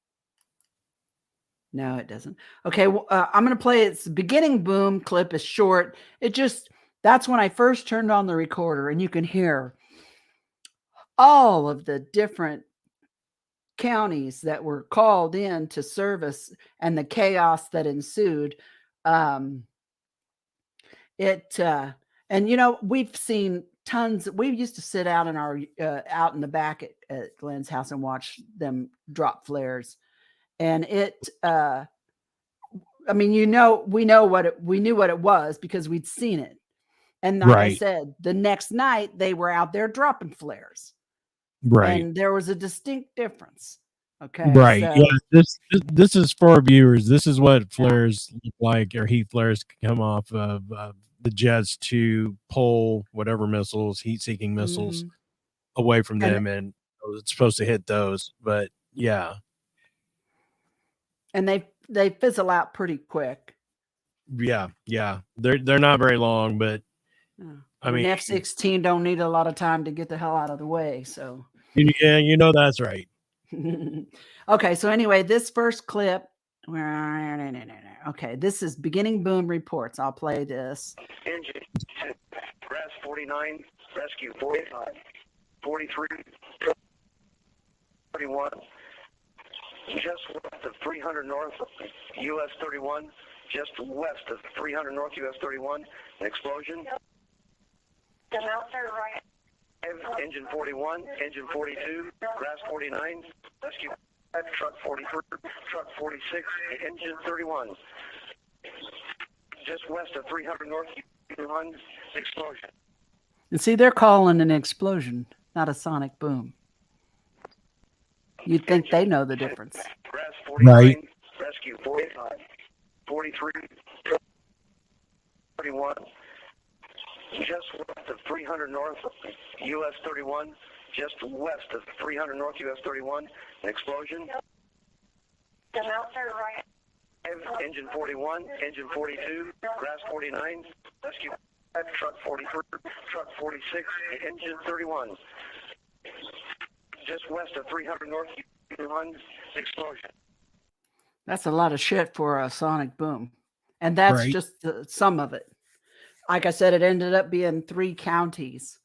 No, it doesn't. Okay, well, I'm going to play its beginning boom clip is short. That's when I first turned on the recorder, and you can hear all of the different counties that were called in to service and the chaos that ensued. And we've seen tons. We used to sit out in out in the back at Glenn's house and watch them drop flares. And we knew what it was because we'd seen it. And like I said, the next night they were out there dropping flares. Right. And there was a distinct difference. Okay. Right. So, yeah. This is for our viewers. This is what flares look like, or heat flares come off of the jets to pull whatever missiles, heat-seeking missiles, away from them, and it's supposed to hit those. But yeah. And they fizzle out pretty quick. Yeah. They're not very long, but I mean, F-16 don't need a lot of time to get the hell out of the way. So yeah, that's right. Okay, so anyway, this first clip. Okay, this is beginning boom reports. I'll play this. Engine, RAS 49, rescue 45, 43, 31, just west of 300 north, US 31, just west of 300 north, US 31, an explosion. Engine 41, engine 42, RAS 49, rescue truck 43, truck 46, engine 31. Just west of 300 north, explosion. And see, they're calling an explosion, not a sonic boom. You'd think they know the difference. RAS 49, right. Rescue 45, 43, 31. Just west of 300 north, US 31, just west of 300 north, US 31, an explosion. Engine 41, engine 42, RAS 49, rescue truck 43, truck 46, engine 31. Just west of 300 north, explosion. That's a lot of shit for a sonic boom. And that's just some of it. Like I said, it ended up being 3 counties.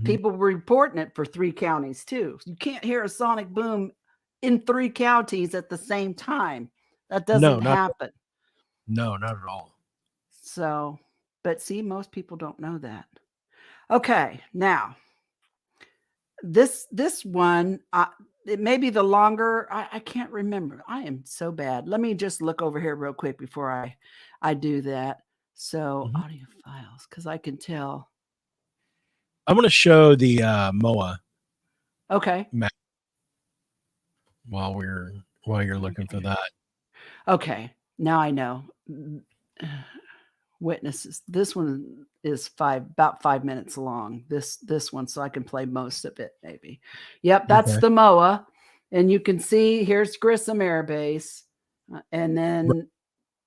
People were reporting it for 3 counties too. You can't hear a sonic boom in 3 counties at the same time. That doesn't happen. No, not at all. So, but see, most people don't know that. Okay, now this one, it may be the longer. I can't remember. I am so bad. Let me just look over here real quick before I do that. So audio files, because I can tell. I'm going to show the MOA. Okay. Map while you're looking for that. Okay. Now I know. Witnesses. This one is about 5 minutes long. This one, so I can play most of it, maybe. Yep, that's the MOA, and you can see here's Grissom Air Base, and then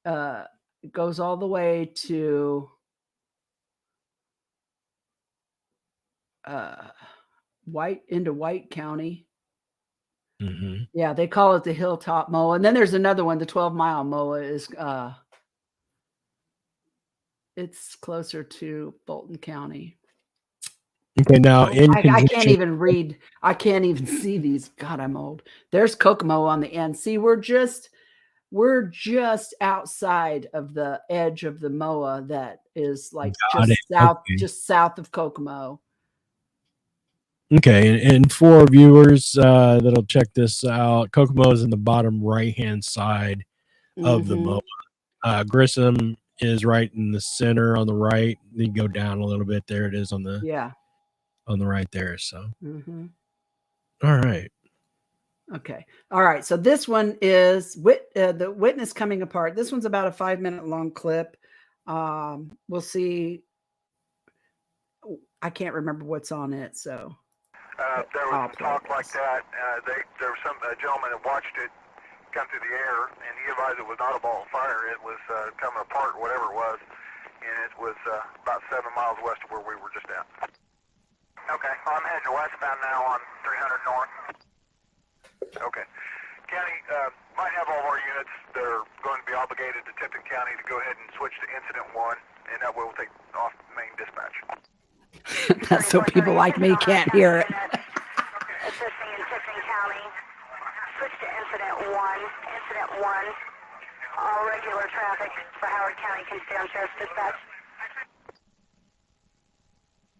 it goes all the way to White County. Yeah, they call it the Hilltop MOA, and then there's another one. The 12-mile MOA is it's closer to Bolton County. Okay, now I can't even read. I can't even see these. God, I'm old. There's Kokomo on the end. See, we're just outside of the edge of the MOA that is like just south of Kokomo. Okay, and for viewers that'll check this out, Kokomo is in the bottom right-hand side of the MOA. Grissom is right in the center on the right. Then you go down a little bit. There it is on the right there. So, all right. Okay. All right. So this one is the witness coming apart. This one's about a 5-minute long clip. We'll see. I can't remember what's on it. So there was talk like that. There was a gentleman that watched it come through the air, and he advised it was not a ball of fire. It was coming apart, whatever it was, and it was about 7 miles west of where we were just at. Okay, I'm heading westbound now on 300 north. Okay. County, might have all of our units that are going to be obligated to Tipton County to go ahead and switch to Incident 1, and that way we'll take off main dispatch. That's so people like me can't hear it. Assisting in Tipton County. Switch to Incident 1. Incident 1. All regular traffic for Howard County can stay on Sheriff's Dispatch.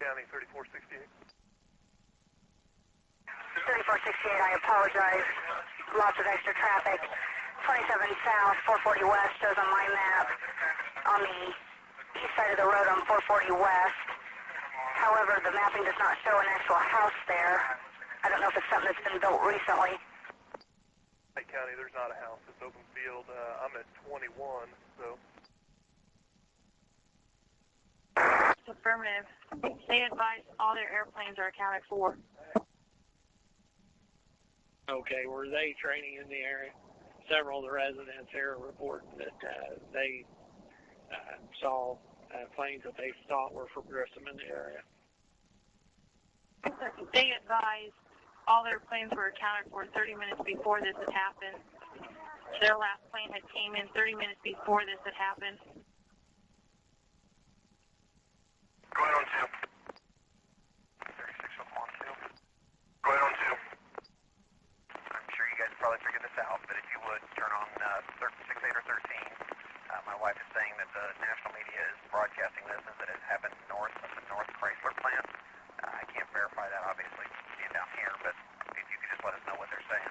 County 3468. 3468, I apologize. Lots of extra traffic. 27 south, 440 west shows on my map. On the east side of the road on 440 west. However, the mapping does not show an actual house there. I don't know if it's something that's been built recently. Hey, County, there's not a house. It's open field. I'm at 21, so. Affirmative. They advise all their airplanes are accounted for. Okay, were they training in the area? Several of the residents here report that they saw planes that they thought were for Grissom in the area. They advised all their planes were accounted for 30 minutes before this had happened. Their last plane had came in 30 minutes before this had happened. Go ahead on 2. 36 up on 2. Go ahead on 2. I'm sure you guys probably figured this out, but if you would turn on 6, 8, or 13. My wife is saying that the national media is broadcasting this as that it happened north of the North Chrysler plant. I can't verify that, obviously, being down here, but if you could just let us know what they're saying.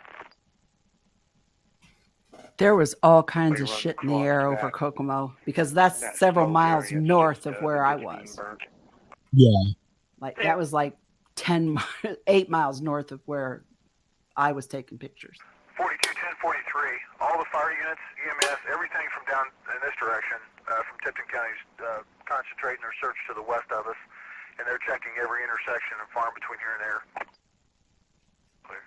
There was all kinds of shit in the air over Kokomo because that's several miles north of where I was. Yeah. Like that was like 8 miles north of where I was taking pictures. 42, 10, 43. All the fire units, EMS, everything from down in this direction, from Tipton County, is concentrating their search to the west of us, and they're checking every intersection and farm between here and there. Clear.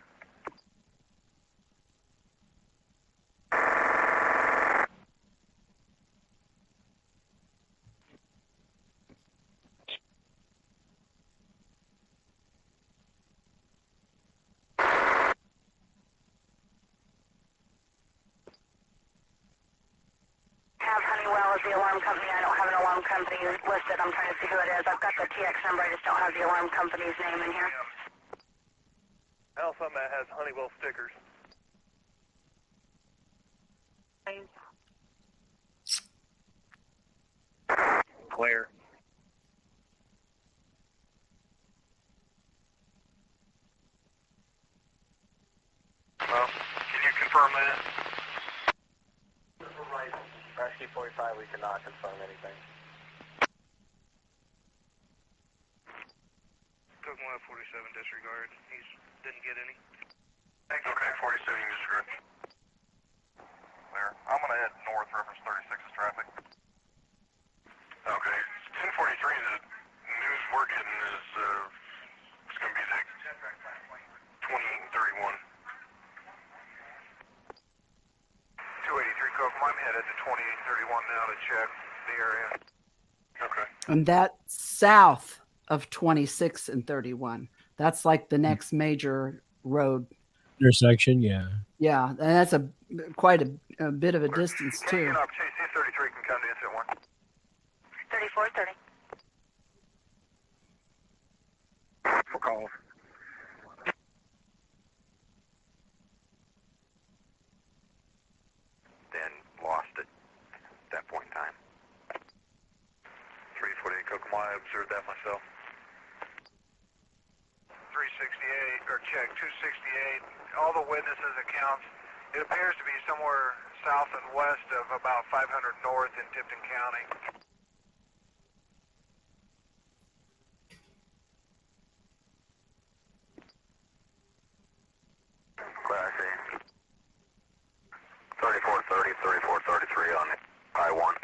Have Honeywell as the alarm company. I don't have an alarm company listed. I'm trying to see who it is. I've got the TX number. I just don't have the alarm company's name in here. Alpha Matt has Honeywell stickers. Clear. Well, can you confirm that? Rescue 45, we cannot confirm anything. Kokomo 47 disregard. He didn't get any. Okay, 47 disregard. Clear. I'm going to head north, reference 36's traffic. Okay. 1043, the news we're getting is it's going to be the 2031. 283 Kokomo, I'm headed to 2831 now to check the area. Okay. And that's south of 26 and 31. That's like the next major road. Intersection, yeah. Yeah, and that's quite a bit of a distance Any too. opportunity, C33 can come to Incident 1. 3430. Call. Then lost it at that point in time. 348 Kokomo, I observed that myself. 368, or check, 268. All the witnesses accounts, it appears to be somewhere south and west of about 500 north in Tipton County. Class A. 3430, 3433 on I-1.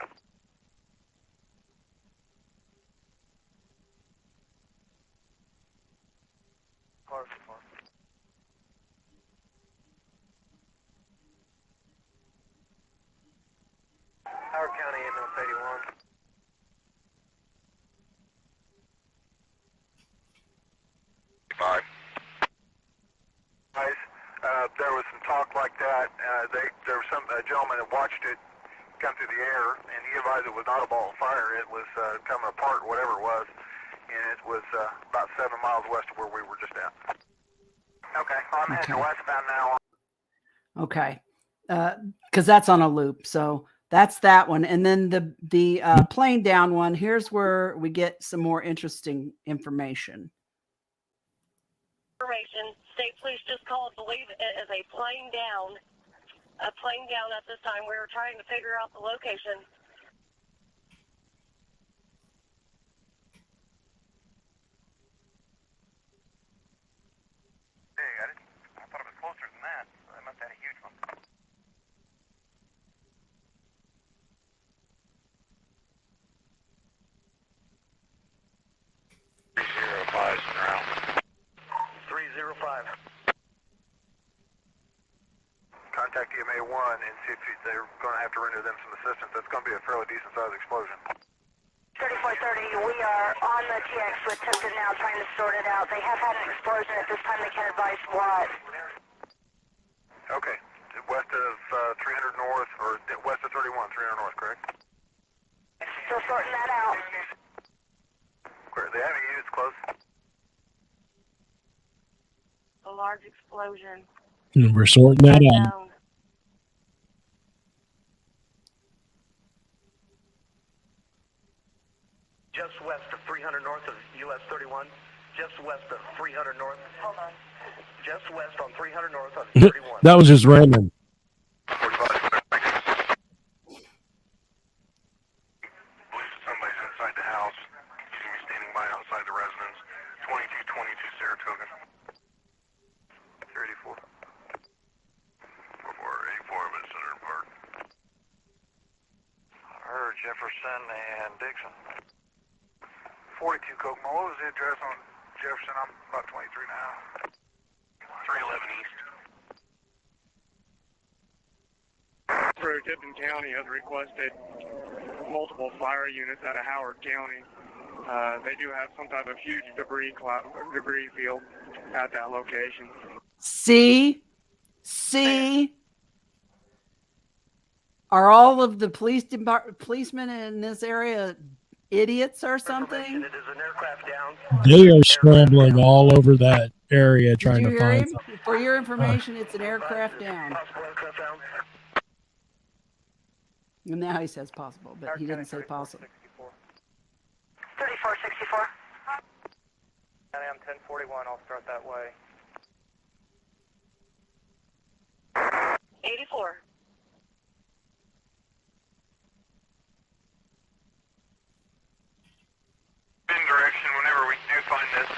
Howard County, ambulance 81. Guys, there was some talk like that. There was a gentleman that watched it come through the air, and he advised it was not a ball of fire. It was coming apart, whatever it was, and it was about 7 miles west of where we were just at. Okay, I'm heading westbound now. Okay, because that's on a loop. So that's that one, and then the plane down one. Here's where we get some more interesting information. State police just called, believe it is a plane down. A plane down at this time. We were trying to figure out the location. Hey, I thought it was closer than that. They must have had a huge one. around. 305. Contact EMA 1 and see if they're going to have to render them some assistance. That's going to be a fairly decent sized explosion. 3430, we are on the TX with Tipton now trying to sort it out. They have had an explosion at this time. They can't advise what. Okay. West of 300 north, or west of 31, 300 north, correct? Still sorting that out. Where they have units close. A large explosion. We're sorting that out. Just west of 300 north of US 31. Just west of 300 north. Hold on. Just west on 300 north of 31. That was just random. Somebody's inside the house. He's going to be standing by outside the residence. 2222 Saratoga. 384. 4484 of it, Senator Park. I heard Jefferson and Dixon. 42 Kokomo. What was the address on Jefferson? I'm about 23 now. 311 East. Through Tipton County has requested multiple fire units out of Howard County. They do have some type of huge debris field at that location. See? Are all of the policemen in this area idiots or something? It is an aircraft down. They are scrambling all over that area trying to find something. For your information, it's an aircraft down. Possible aircraft down. And now he says possible, but he didn't say possible. 3464. I am 1041. I'll start that way. 84. In direction whenever we do find this.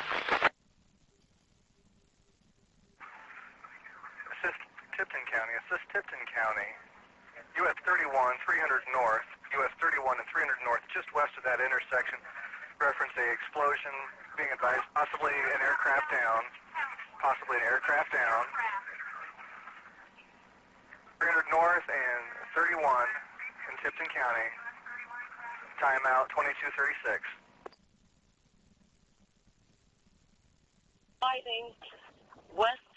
Assist Tipton County. US 31, 300 north, US 31 and 300 north, just west of that intersection. Reference a explosion, being advised possibly an aircraft down. 300 north and 31 in Tipton County. Timeout 2236. Fighting west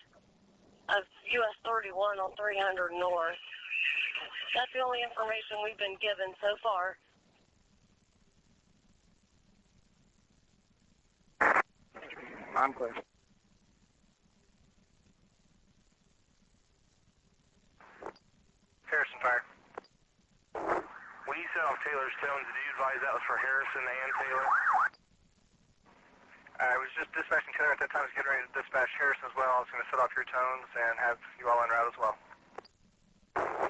of US 31 on 300 north. That's the only information we've been given so far. I'm clear. Harrison Fire. When you set off Taylor's tones, did you advise that was for Harrison and Taylor? I was just dispatching Taylor at that time. I was getting ready to dispatch Harrison as well. I was going to set off your tones and have you all en route as well.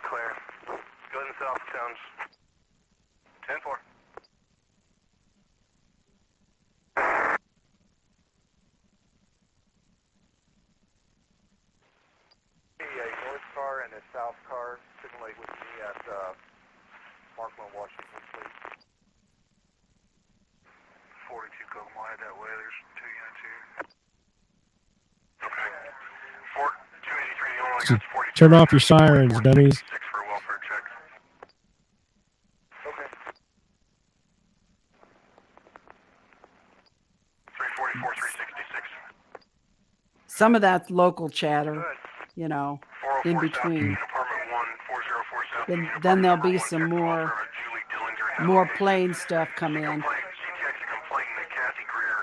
Clear. Go ahead and set off the tones. 10-4. A north car and a south car signaling with me at Markland, Washington State. 42 Kokomo, head that way. There's 2 units here. Okay. 283, the only one that's 42. Turn off your sirens, dummies. 6 for a welfare check. Okay. 344, 366. Some of that's local chatter. Good. you know, 404 in South between. Union Apartment 1, 404 South Union Then there'll Apartment be number 1, some check more welfare of Julie Dillinger. more plane stuff come She in. texted complaining that Kathy Greer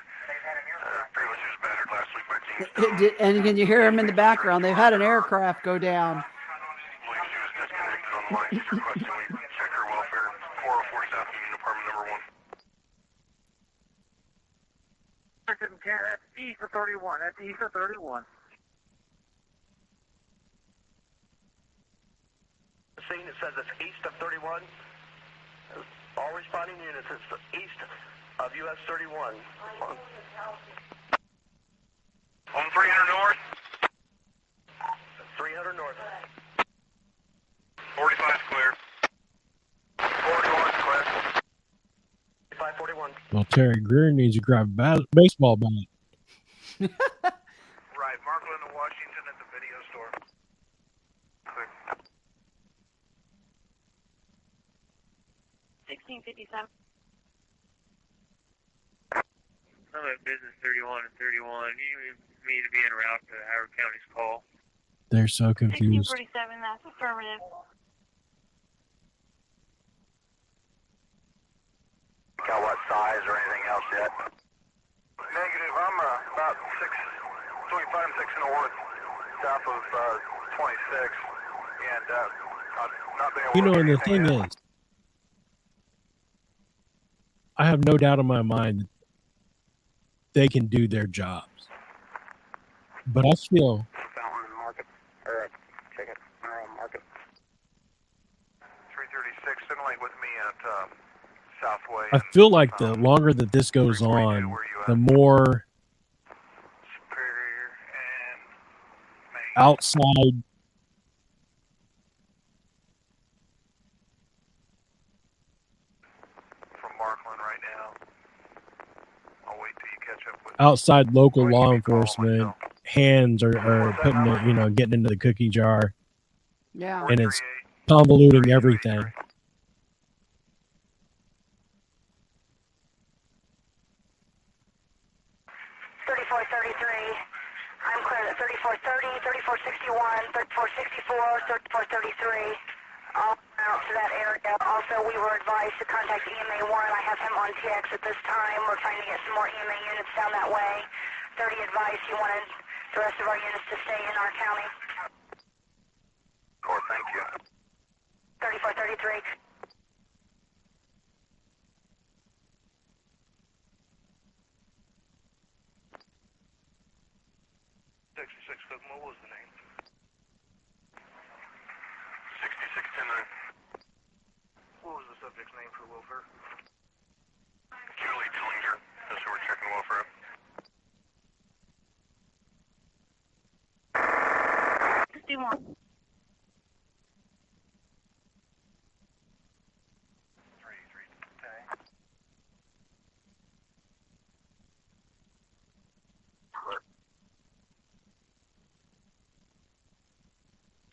pretty much was battered last week by Team And can you hear them in the background? They've had an aircraft go down. Believe she was disconnected on the line. She's requesting we check her welfare. 404 South Union Apartment number 1. That's east of 31. That's east of 31. Scene, it says it's east of 31. All responding units, it's east of US 31. On 300 North. 300 North. 45 clear. 41 clear. 541. Well, Terry Greer needs to grab a baseball bat. Right, Markland and Washington at the video store. Clear. 1657. I'm at business 31 and 31. You need to be en route to Howard County's call. They're so confused. 1647, that's affirmative. Got what size or anything else yet? Negative. I'm about 25 and 6 north, south of 26, and not being able You to know, do and the anything thing yet. is, I have no doubt in my mind that they can do their jobs. But I feel Fountain Market, or ticket, Market. 336, stimulate with me at Southway. I feel like the longer that this goes on, the more Superior and Main. outside From Markland right now. I'll wait till you catch up with outside local Well, law you can call enforcement myself. hands are putting it, getting into the cookie jar, Yeah. and it's convoluting everything. 3433. I'm clear at 3430, 3461, 3464, 3433. All out to that area. Also, we were advised to contact EMA 1. I have him on TX at this time. We're trying to get some more EMA units down that way. 30 advised you wanted the rest of our units to stay in our county. Court, thank you. 3433. 66 Kokomo, what was the name? 6610. What was the subject's name for welfare? Julie Dillinger. That's who we're checking welfare.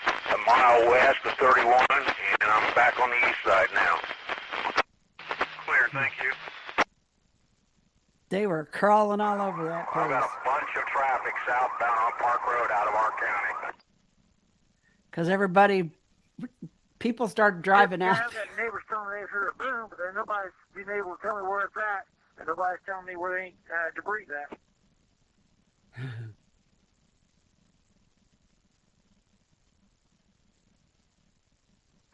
A mile west of 31, and I'm back on the east side now. Clear, thank you. They were crawling all over that I've got place a bunch of traffic southbound on Park Road out of our county. because people started driving out. I've got neighbors telling me they've heard a boom, but nobody's been able to tell me where it's at, and nobody's telling me where they ain't debris at.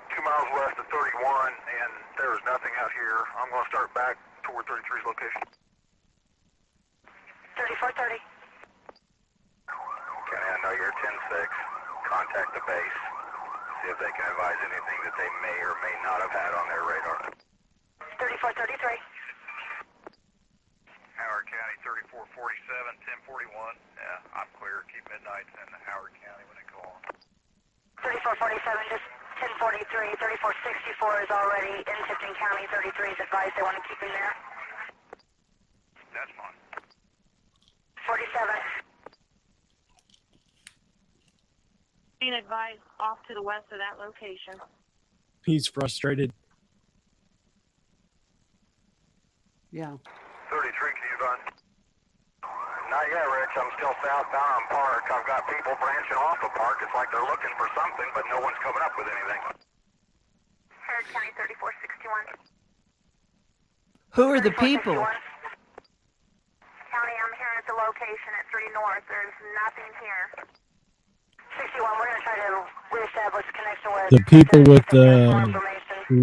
2 miles west of 31, and there was nothing out here. I'm going to start back toward 33's location. 3430. Okay, I know you're 10-6. Contact the base. See if they can advise anything that they may or may not have had on their radar. 3433. Howard County 3447, 1041. Yeah, I'm clear. Keep midnights in Howard County when they call. 3447, just 1043. 3464 is already in Tipton County. 33 is advised they want to keep him there. That's fine. 47. Being advised off to the west of that location. He's frustrated. Yeah. 33, can you advise? Not yet, Rich. I'm still southbound on Park. I've got people branching off of Park. It's like they're looking for something, but no one's coming up with anything. Harris County 3461. Who are the people? County, I'm here at the location at 3 North. There's nothing here. 61, we're going to try to reestablish connection with The people with the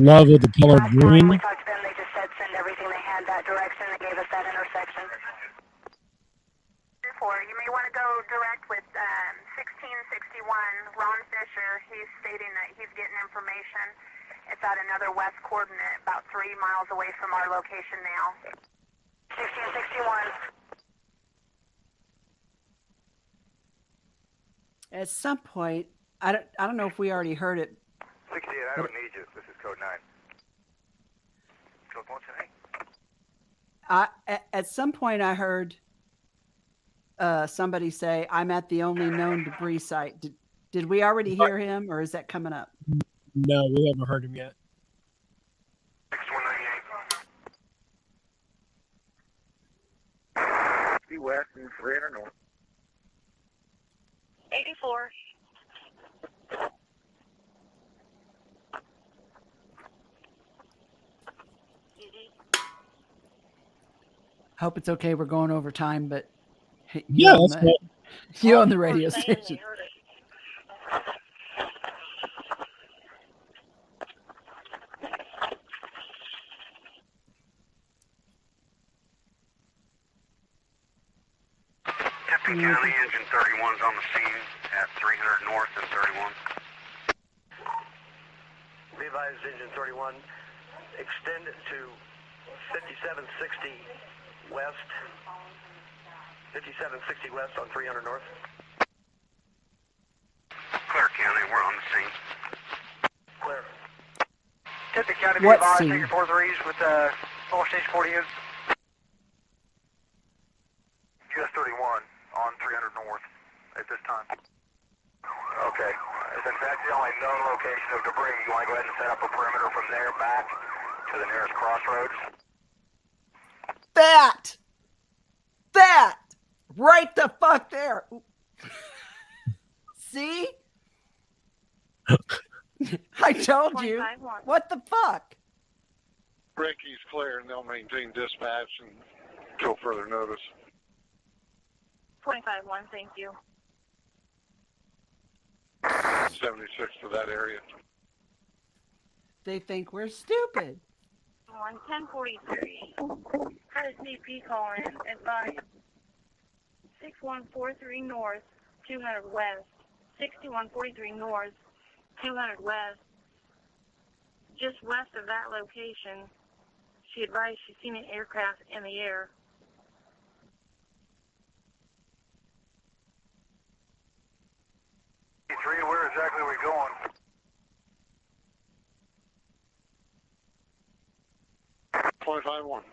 love of the color last time green. we talked to them, they just said send everything they had that direction. They gave us that intersection. You may want to go direct with 1661, Ron Fisher. He's stating that he's getting information. It's at another west coordinate, about 3 miles away from our location now. 1661. At some point, I don't know if we already heard it. 68, I don't need you. This is code 9. Code 1 today. At some point, I heard somebody say, "I'm at the only known debris site." Did we already hear him, or is that coming up? No, we haven't heard him yet. 6198. 60 west and 300 north. 84. Hope it's okay. We're going over time, but Yeah, that's good. you on the radio station. Tipping County, engine 31's on the scene at 300 north and 31. Revised engine 31, extend it to 5760 west, 5760 west on 300 north. Clare County, we're on the scene. Clare. Tipping County, be What advised, scene? take your 4-3s with North Stage 40 is. US 31 on 300 north at this time. Okay, since that's the only known location of debris, you want to go ahead and set up a perimeter from there back to the nearest crossroads? That right the fuck there. See? I told you. What the fuck? Ricky's clear, and they'll maintain dispatch until further notice. 25-1, thank you. 76 to that area. They think we're stupid. 1043. Had a CP call in advice. 6143 north, 200 west. 6143 north, 200 west. Just west of that location, she advised she's seen an aircraft in the air. Where exactly are we going? .51.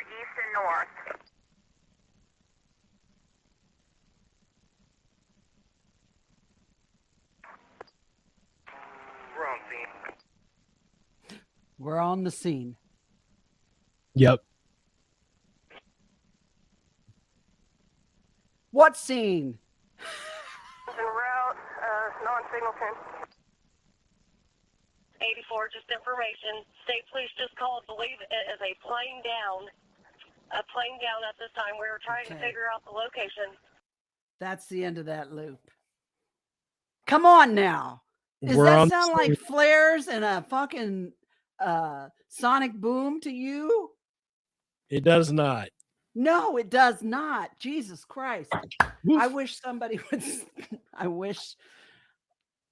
East and north. We're on scene. We're on the scene. Yep. What scene? En route, non-Singleton. 84, just information. State police just called, believe it is a plane down. A plane down at this time. We were trying to figure out the location. That's the end of that loop. Come on now. Does that sound like flares and a fucking sonic boom to you? It does not. No, it does not. Jesus Christ. I wish somebody would. I wish,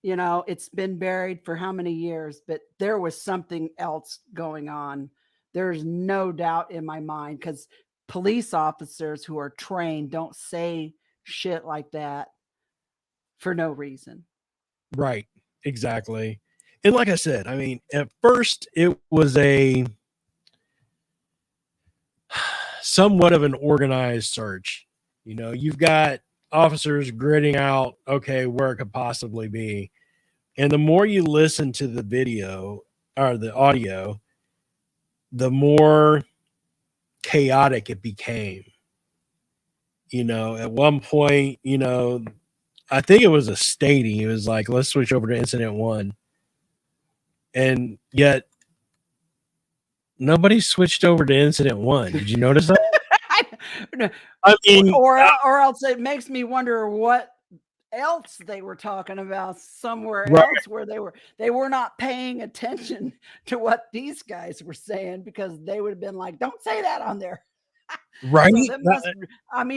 it's been buried for how many years, but there was something else going on. There's no doubt in my mind, because police officers who are trained don't say shit like that for no reason. Right. Exactly. And like I said, I mean, at first it was somewhat of an organized search. You've got officers gridding out, okay, where it could possibly be. And the more you listen to the video or the audio, the more chaotic it became. You know, at one point, you know, I think it was a stadium. It was like, let's switch over to incident 1. And yet nobody switched over to incident 1. Did you notice that? I mean, or else it makes me wonder what else they were talking about somewhere else where they were not paying attention to what these guys were saying, because they would have been like, don't say that on there. Right. So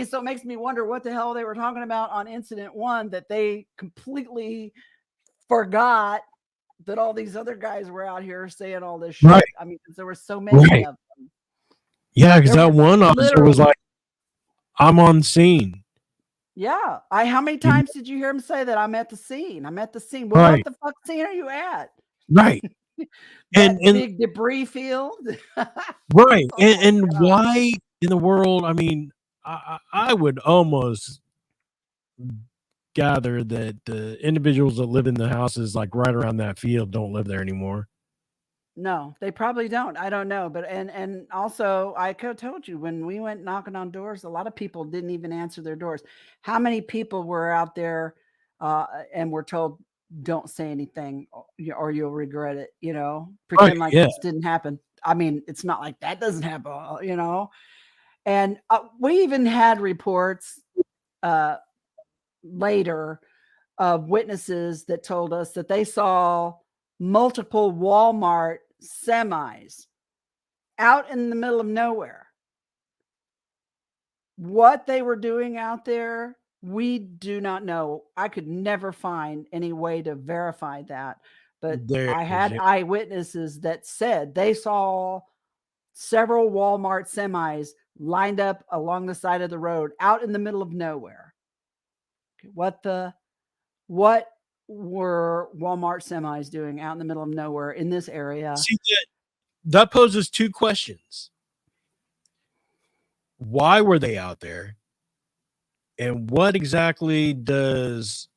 so it makes me wonder what the hell they were talking about on incident 1 that they completely forgot that all these other guys were out here saying all this shit. Right. I mean, because there were so many of them. Yeah, because that one officer was like, I'm on scene. Yeah. How many times did you hear him say that? I'm at the scene. I'm at the scene. Well, what the fuck scene are you at? Right. and big debris field. Right. And why in the world? I mean, I would almost gather that the individuals that live in the houses like right around that field don't live there anymore. No, they probably don't. I don't know. But and also I could have told you when we went knocking on doors, a lot of people didn't even answer their doors. How many people were out there and were told, don't say anything or you'll regret it, you know, pretend like this didn't happen. I mean, it's not like that doesn't happen, you know. And we even had reports later of witnesses that told us that they saw multiple Walmart semis out in the middle of nowhere. What they were doing out there, we do not know. I could never find any way to verify that, but I had eyewitnesses that said they saw several Walmart semis lined up along the side of the road out in the middle of nowhere. What were Walmart semis doing out in the middle of nowhere in this area? See, that poses 2 questions. Why were they out there? And what exactly does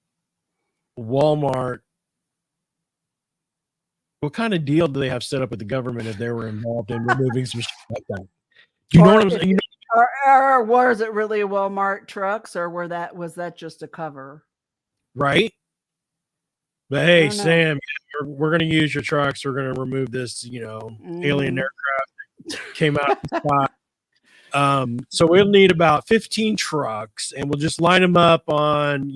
Walmart, what kind of deal do they have set up with the government if they were involved in removing some shit like that? Do you know what I'm saying? Or was it really a Walmart trucks, or was that just a cover? Right. But hey, Sam, we're going to use your trucks. We're going to remove this, you know, alien aircraft that came out of the sky. So we'll need about 15 trucks and we'll just line them up on,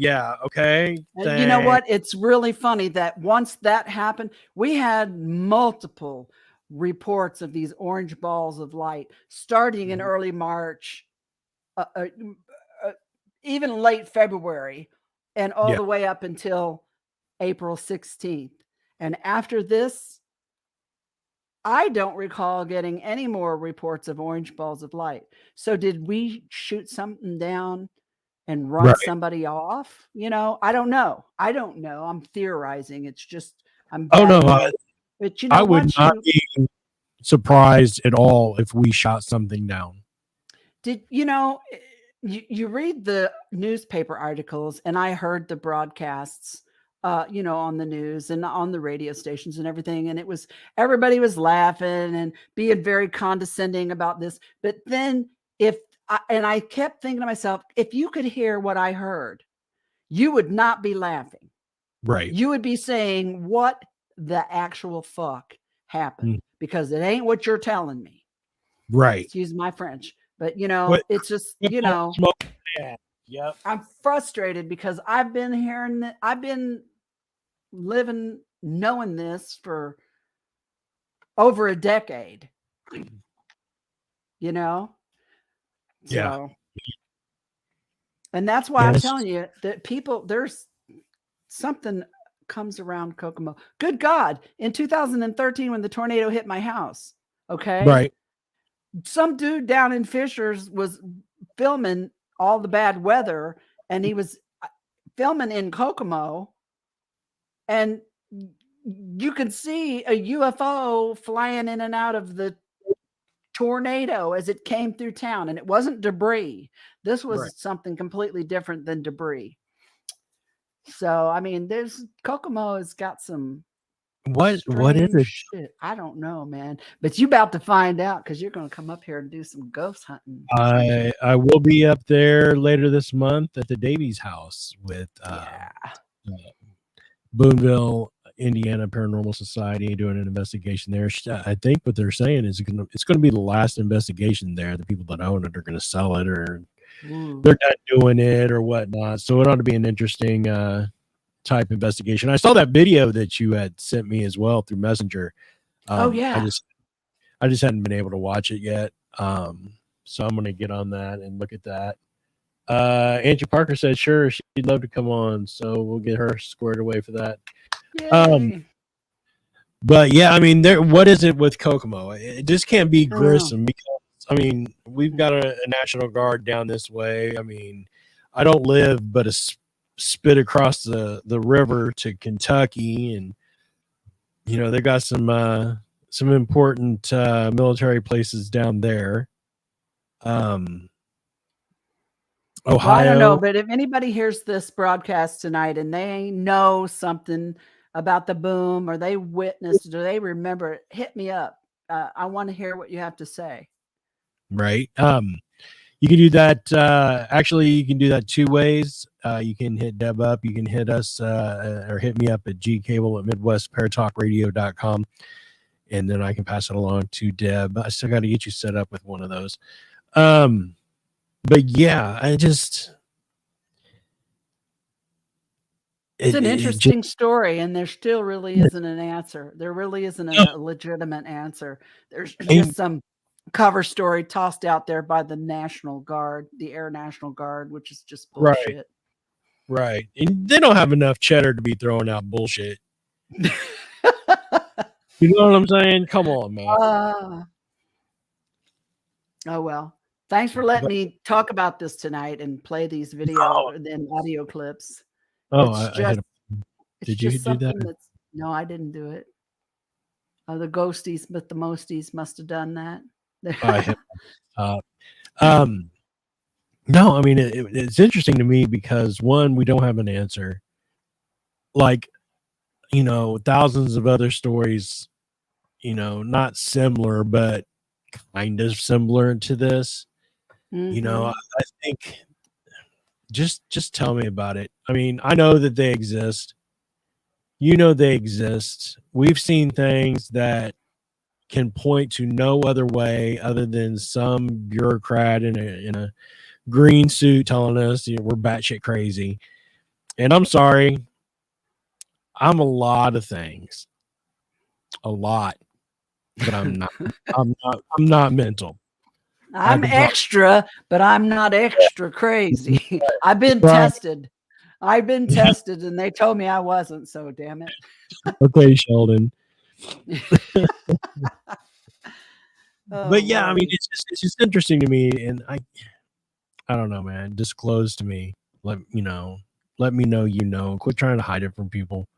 okay. And you know what? It's really funny that once that happened, we had multiple reports of these orange balls of light starting in early March, even late February, and all the way up until April 16th. And after this, I don't recall getting any more reports of orange balls of light. So did we shoot something down and run somebody off? You know, I don't know. I'm theorizing. It's just, but you know, I would not be surprised at all if we shot something down. Did you know, you read the newspaper articles, and I heard the broadcasts, you know, on the news and on the radio stations and everything. And everybody was laughing and being very condescending about this. But then I kept thinking to myself, if you could hear what I heard, you would not be laughing. Right. You would be saying, what the actual fuck happened? Because it ain't what you're telling me. Right. Excuse my French. But, you know, it's just, you know, I'm frustrated because I've been hearing that. I've been living, knowing this for over a decade, you know? So, and that's why I'm telling you that there's something comes around Kokomo. Good God. In 2013, when the tornado hit my house, okay? Right. Some dude down in Fishers was filming all the bad weather, and he was filming in Kokomo, and you could see a UFO flying in and out of the tornado as it came through town, and it wasn't debris. This was something completely different than debris. So, I mean, Kokomo has got some What is Strange it? shit. I don't know, man. But you about to find out because you're going to come up here and do some ghost hunting. I will be up there later this month at the Davies house with Boonville, Indiana Paranormal Society doing an investigation there. I think what they're saying is it's going to be the last investigation there. The people that own it are going to sell it, or they're not doing it or whatnot. So it ought to be an interesting type investigation. I saw that video that you had sent me as well through Messenger. I just hadn't been able to watch it yet. So I'm going to get on that and look at that. Angie Parker said, sure, she'd love to come on. So we'll get her squared away for that. But yeah, I mean, what is it with Kokomo? It just can't be gruesome because, I mean, we've got a National Guard down this way. I mean, I don't live but a spit across the river to Kentucky, and you know, they got some important military places down there. Ohio. Well, I don't know, but if anybody hears this broadcast tonight and they know something about the boom, or they witnessed, or they remember it, hit me up. I want to hear what you have to say. Right. You can do that. Actually, you can do that two ways. You can hit Deb up. You can hit us or hit me up at gcable@midwestparatalkradio.com. And then I can pass it along to Deb. I still got to get you set up with one of those. But yeah, it's an interesting story, and there still really isn't an answer. There really isn't a legitimate answer. There's just some cover story tossed out there by the National Guard, the Air National Guard, which is just bullshit. Right. And they don't have enough cheddar to be throwing out bullshit. You know what I'm saying? Come on, man. Oh, well. Thanks for letting me talk about this tonight and play these video and audio clips. Did you do that? No, I didn't do it. The ghosties, but the mosties must have done that. No, I mean, it's interesting to me because, one, we don't have an answer. Like, you know, thousands of other stories, you know, not similar, but kind of similar to this. You know, I think just tell me about it. I mean, I know that they exist. You know, they exist. We've seen things that can point to no other way other than some bureaucrat in a green suit telling us, you know, we're batshit crazy. And I'm sorry, I'm a lot of things, but I'm not. I'm not mental. I'm extra, but I'm not extra crazy. I've been tested. And they told me I wasn't. So damn it. Okay, Sheldon. But yeah, I mean, it's just interesting to me, and I don't know, man. Disclose to me. Let me know. You know. Quit trying to hide it from people.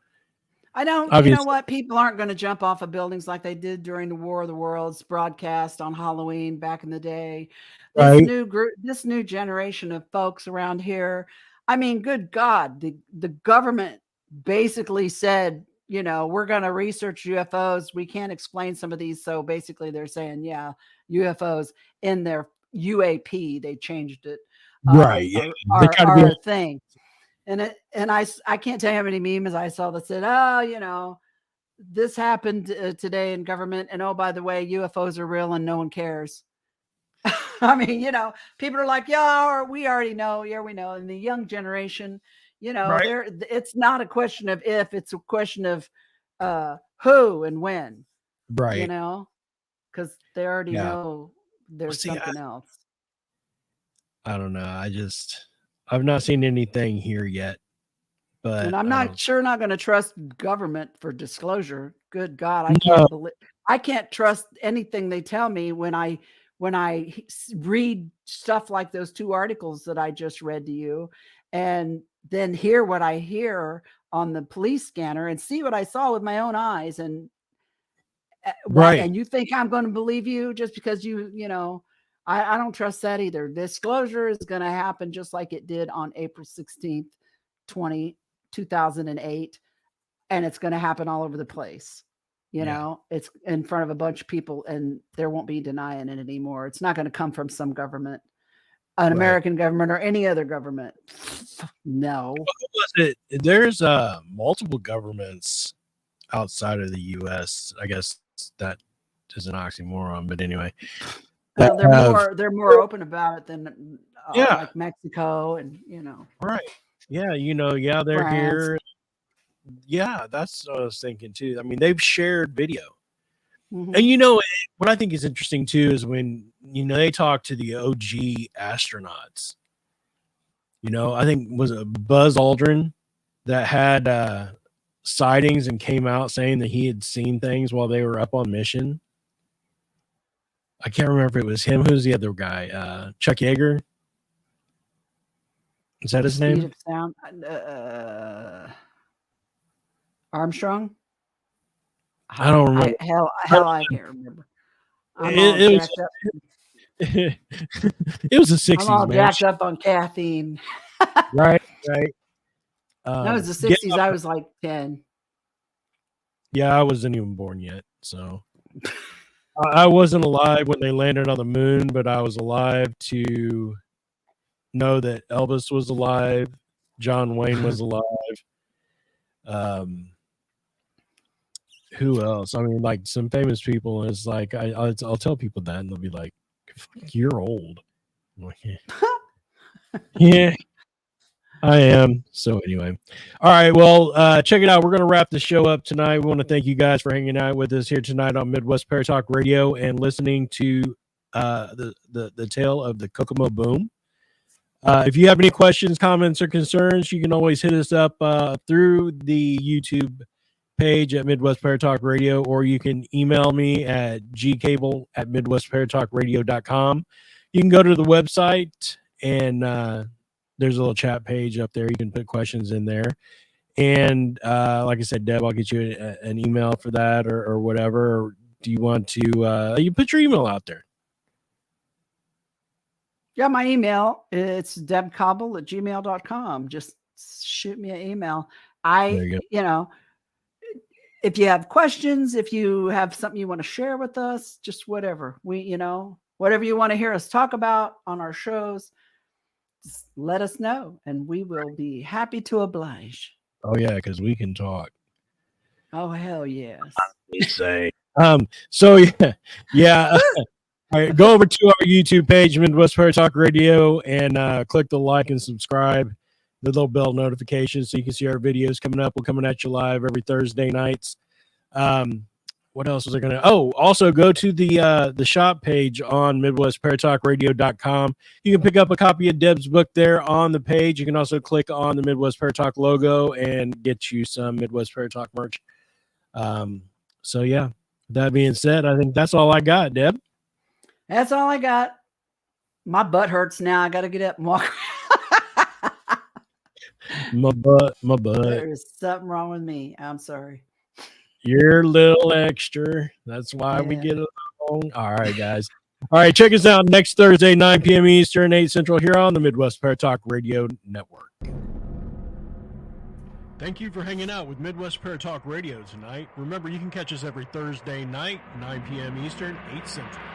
I don't. Obviously. You know what? People aren't going to jump off of buildings like they did during the War of the Worlds broadcast on Halloween back in the day. This new group, this new generation of folks around here. I mean, good God, the government basically said, you know, we're going to research UFOs. We can't explain some of these. So basically they're saying, yeah, UFOs in their UAP, they changed it. Right. Our thing. And I can't tell you how many memes I saw that said, oh, you know, this happened today in government. And oh, by the way, UFOs are real and no one cares. I mean, you know, people are like, yeah, we already know. Yeah, we know. And the young generation, you know, it's not a question of if, it's a question of who and when. Right. You know, because they already know there's something else. I don't know. I've not seen anything here yet. But and I'm not going to trust government for disclosure. Good God, I can't trust anything they tell me when I read stuff like those two articles that I just read to you, and then hear what I hear on the police scanner and see what I saw with my own eyes. And and you think I'm going to believe you just because you know, I don't trust that either. Disclosure is going to happen just like it did on April 16th, 2008. and it's going to happen all over the place. You know, it's in front of a bunch of people, and there won't be denying it anymore. It's not going to come from some government, an American government or any other government. No. What was it? There's multiple governments outside of the U.S. I guess that is an oxymoron, but anyway. Well, they're more open about it than like Mexico and, you know. Right. Yeah, you know, they're France. here. Yeah, that's what I was thinking too. I mean, they've shared video. Mm-hmm. And you know what I think is interesting too is when, you know, they talk to the OG astronauts. You know, I think was it Buzz Aldrin that had sightings and came out saying that he had seen things while they were up on mission. I can't remember if it was him. Who's the other guy? Chuck Yeager. Is that his name? Speed of sound. Armstrong. I don't remember. I can't remember. It was the 60s. I'm all man. jacked up on caffeine. Right. That was the 60s. I was like 10. Yeah, I wasn't even born yet, so I wasn't alive when they landed on the moon, but I was alive to know that Elvis was alive, John Wayne was alive. Who else? I mean, like some famous people. And it's like I'll tell people that, and they'll be like, "You're old." I'm like, yeah, I am. So anyway, all right. Well, check it out. We're gonna wrap the show up tonight. We want to thank you guys for hanging out with us here tonight on Midwest Paratalk Radio and listening to the tale of the Kokomo boom. If you have any questions, comments, or concerns, you can always hit us up through the YouTube page at Midwest Paratalk Radio, or you can email me at gcable@midwestparatalkradio.com. You can go to the website, and there's a little chat page up there. You can put questions in there. And like I said, Deb, I'll get you an email for that or whatever. Or do you want to you put your email out there? Yeah, my email, it's debcobble@gmail.com. Just shoot me an email. You know, if you have questions, if you have something you want to share with us, just whatever. Whatever you want to hear us talk about on our shows, just let us know, and we will be happy to oblige. Oh, yeah, because we can talk. Oh, hell yes. Say. So, yeah. All right, go over to our YouTube page, Midwest Paratalk Radio, and click the like and subscribe, the little bell notification, so you can see our videos coming up. We're coming at you live every Thursday nights. What else was I going to? Oh, also go to the shop page on MidwestParatalkRadio.com. You can pick up a copy of Deb's book there on the page. You can also click on the Midwest Paratalk logo and get you some Midwest Paratalk merch. So, yeah, that being said, I think that's all I got, Deb. That's all I got. My butt hurts now. I got to get up and walk. My butt. There's something wrong with me. I'm sorry. You're a little extra. That's why we get along. All right, guys. All right, check us out next Thursday, 9 p.m. Eastern, 8 Central, here on the Midwest Paratalk Radio Network. Thank you for hanging out with Midwest Paratalk Radio tonight. Remember, you can catch us every Thursday night, 9 p.m. Eastern, 8 Central.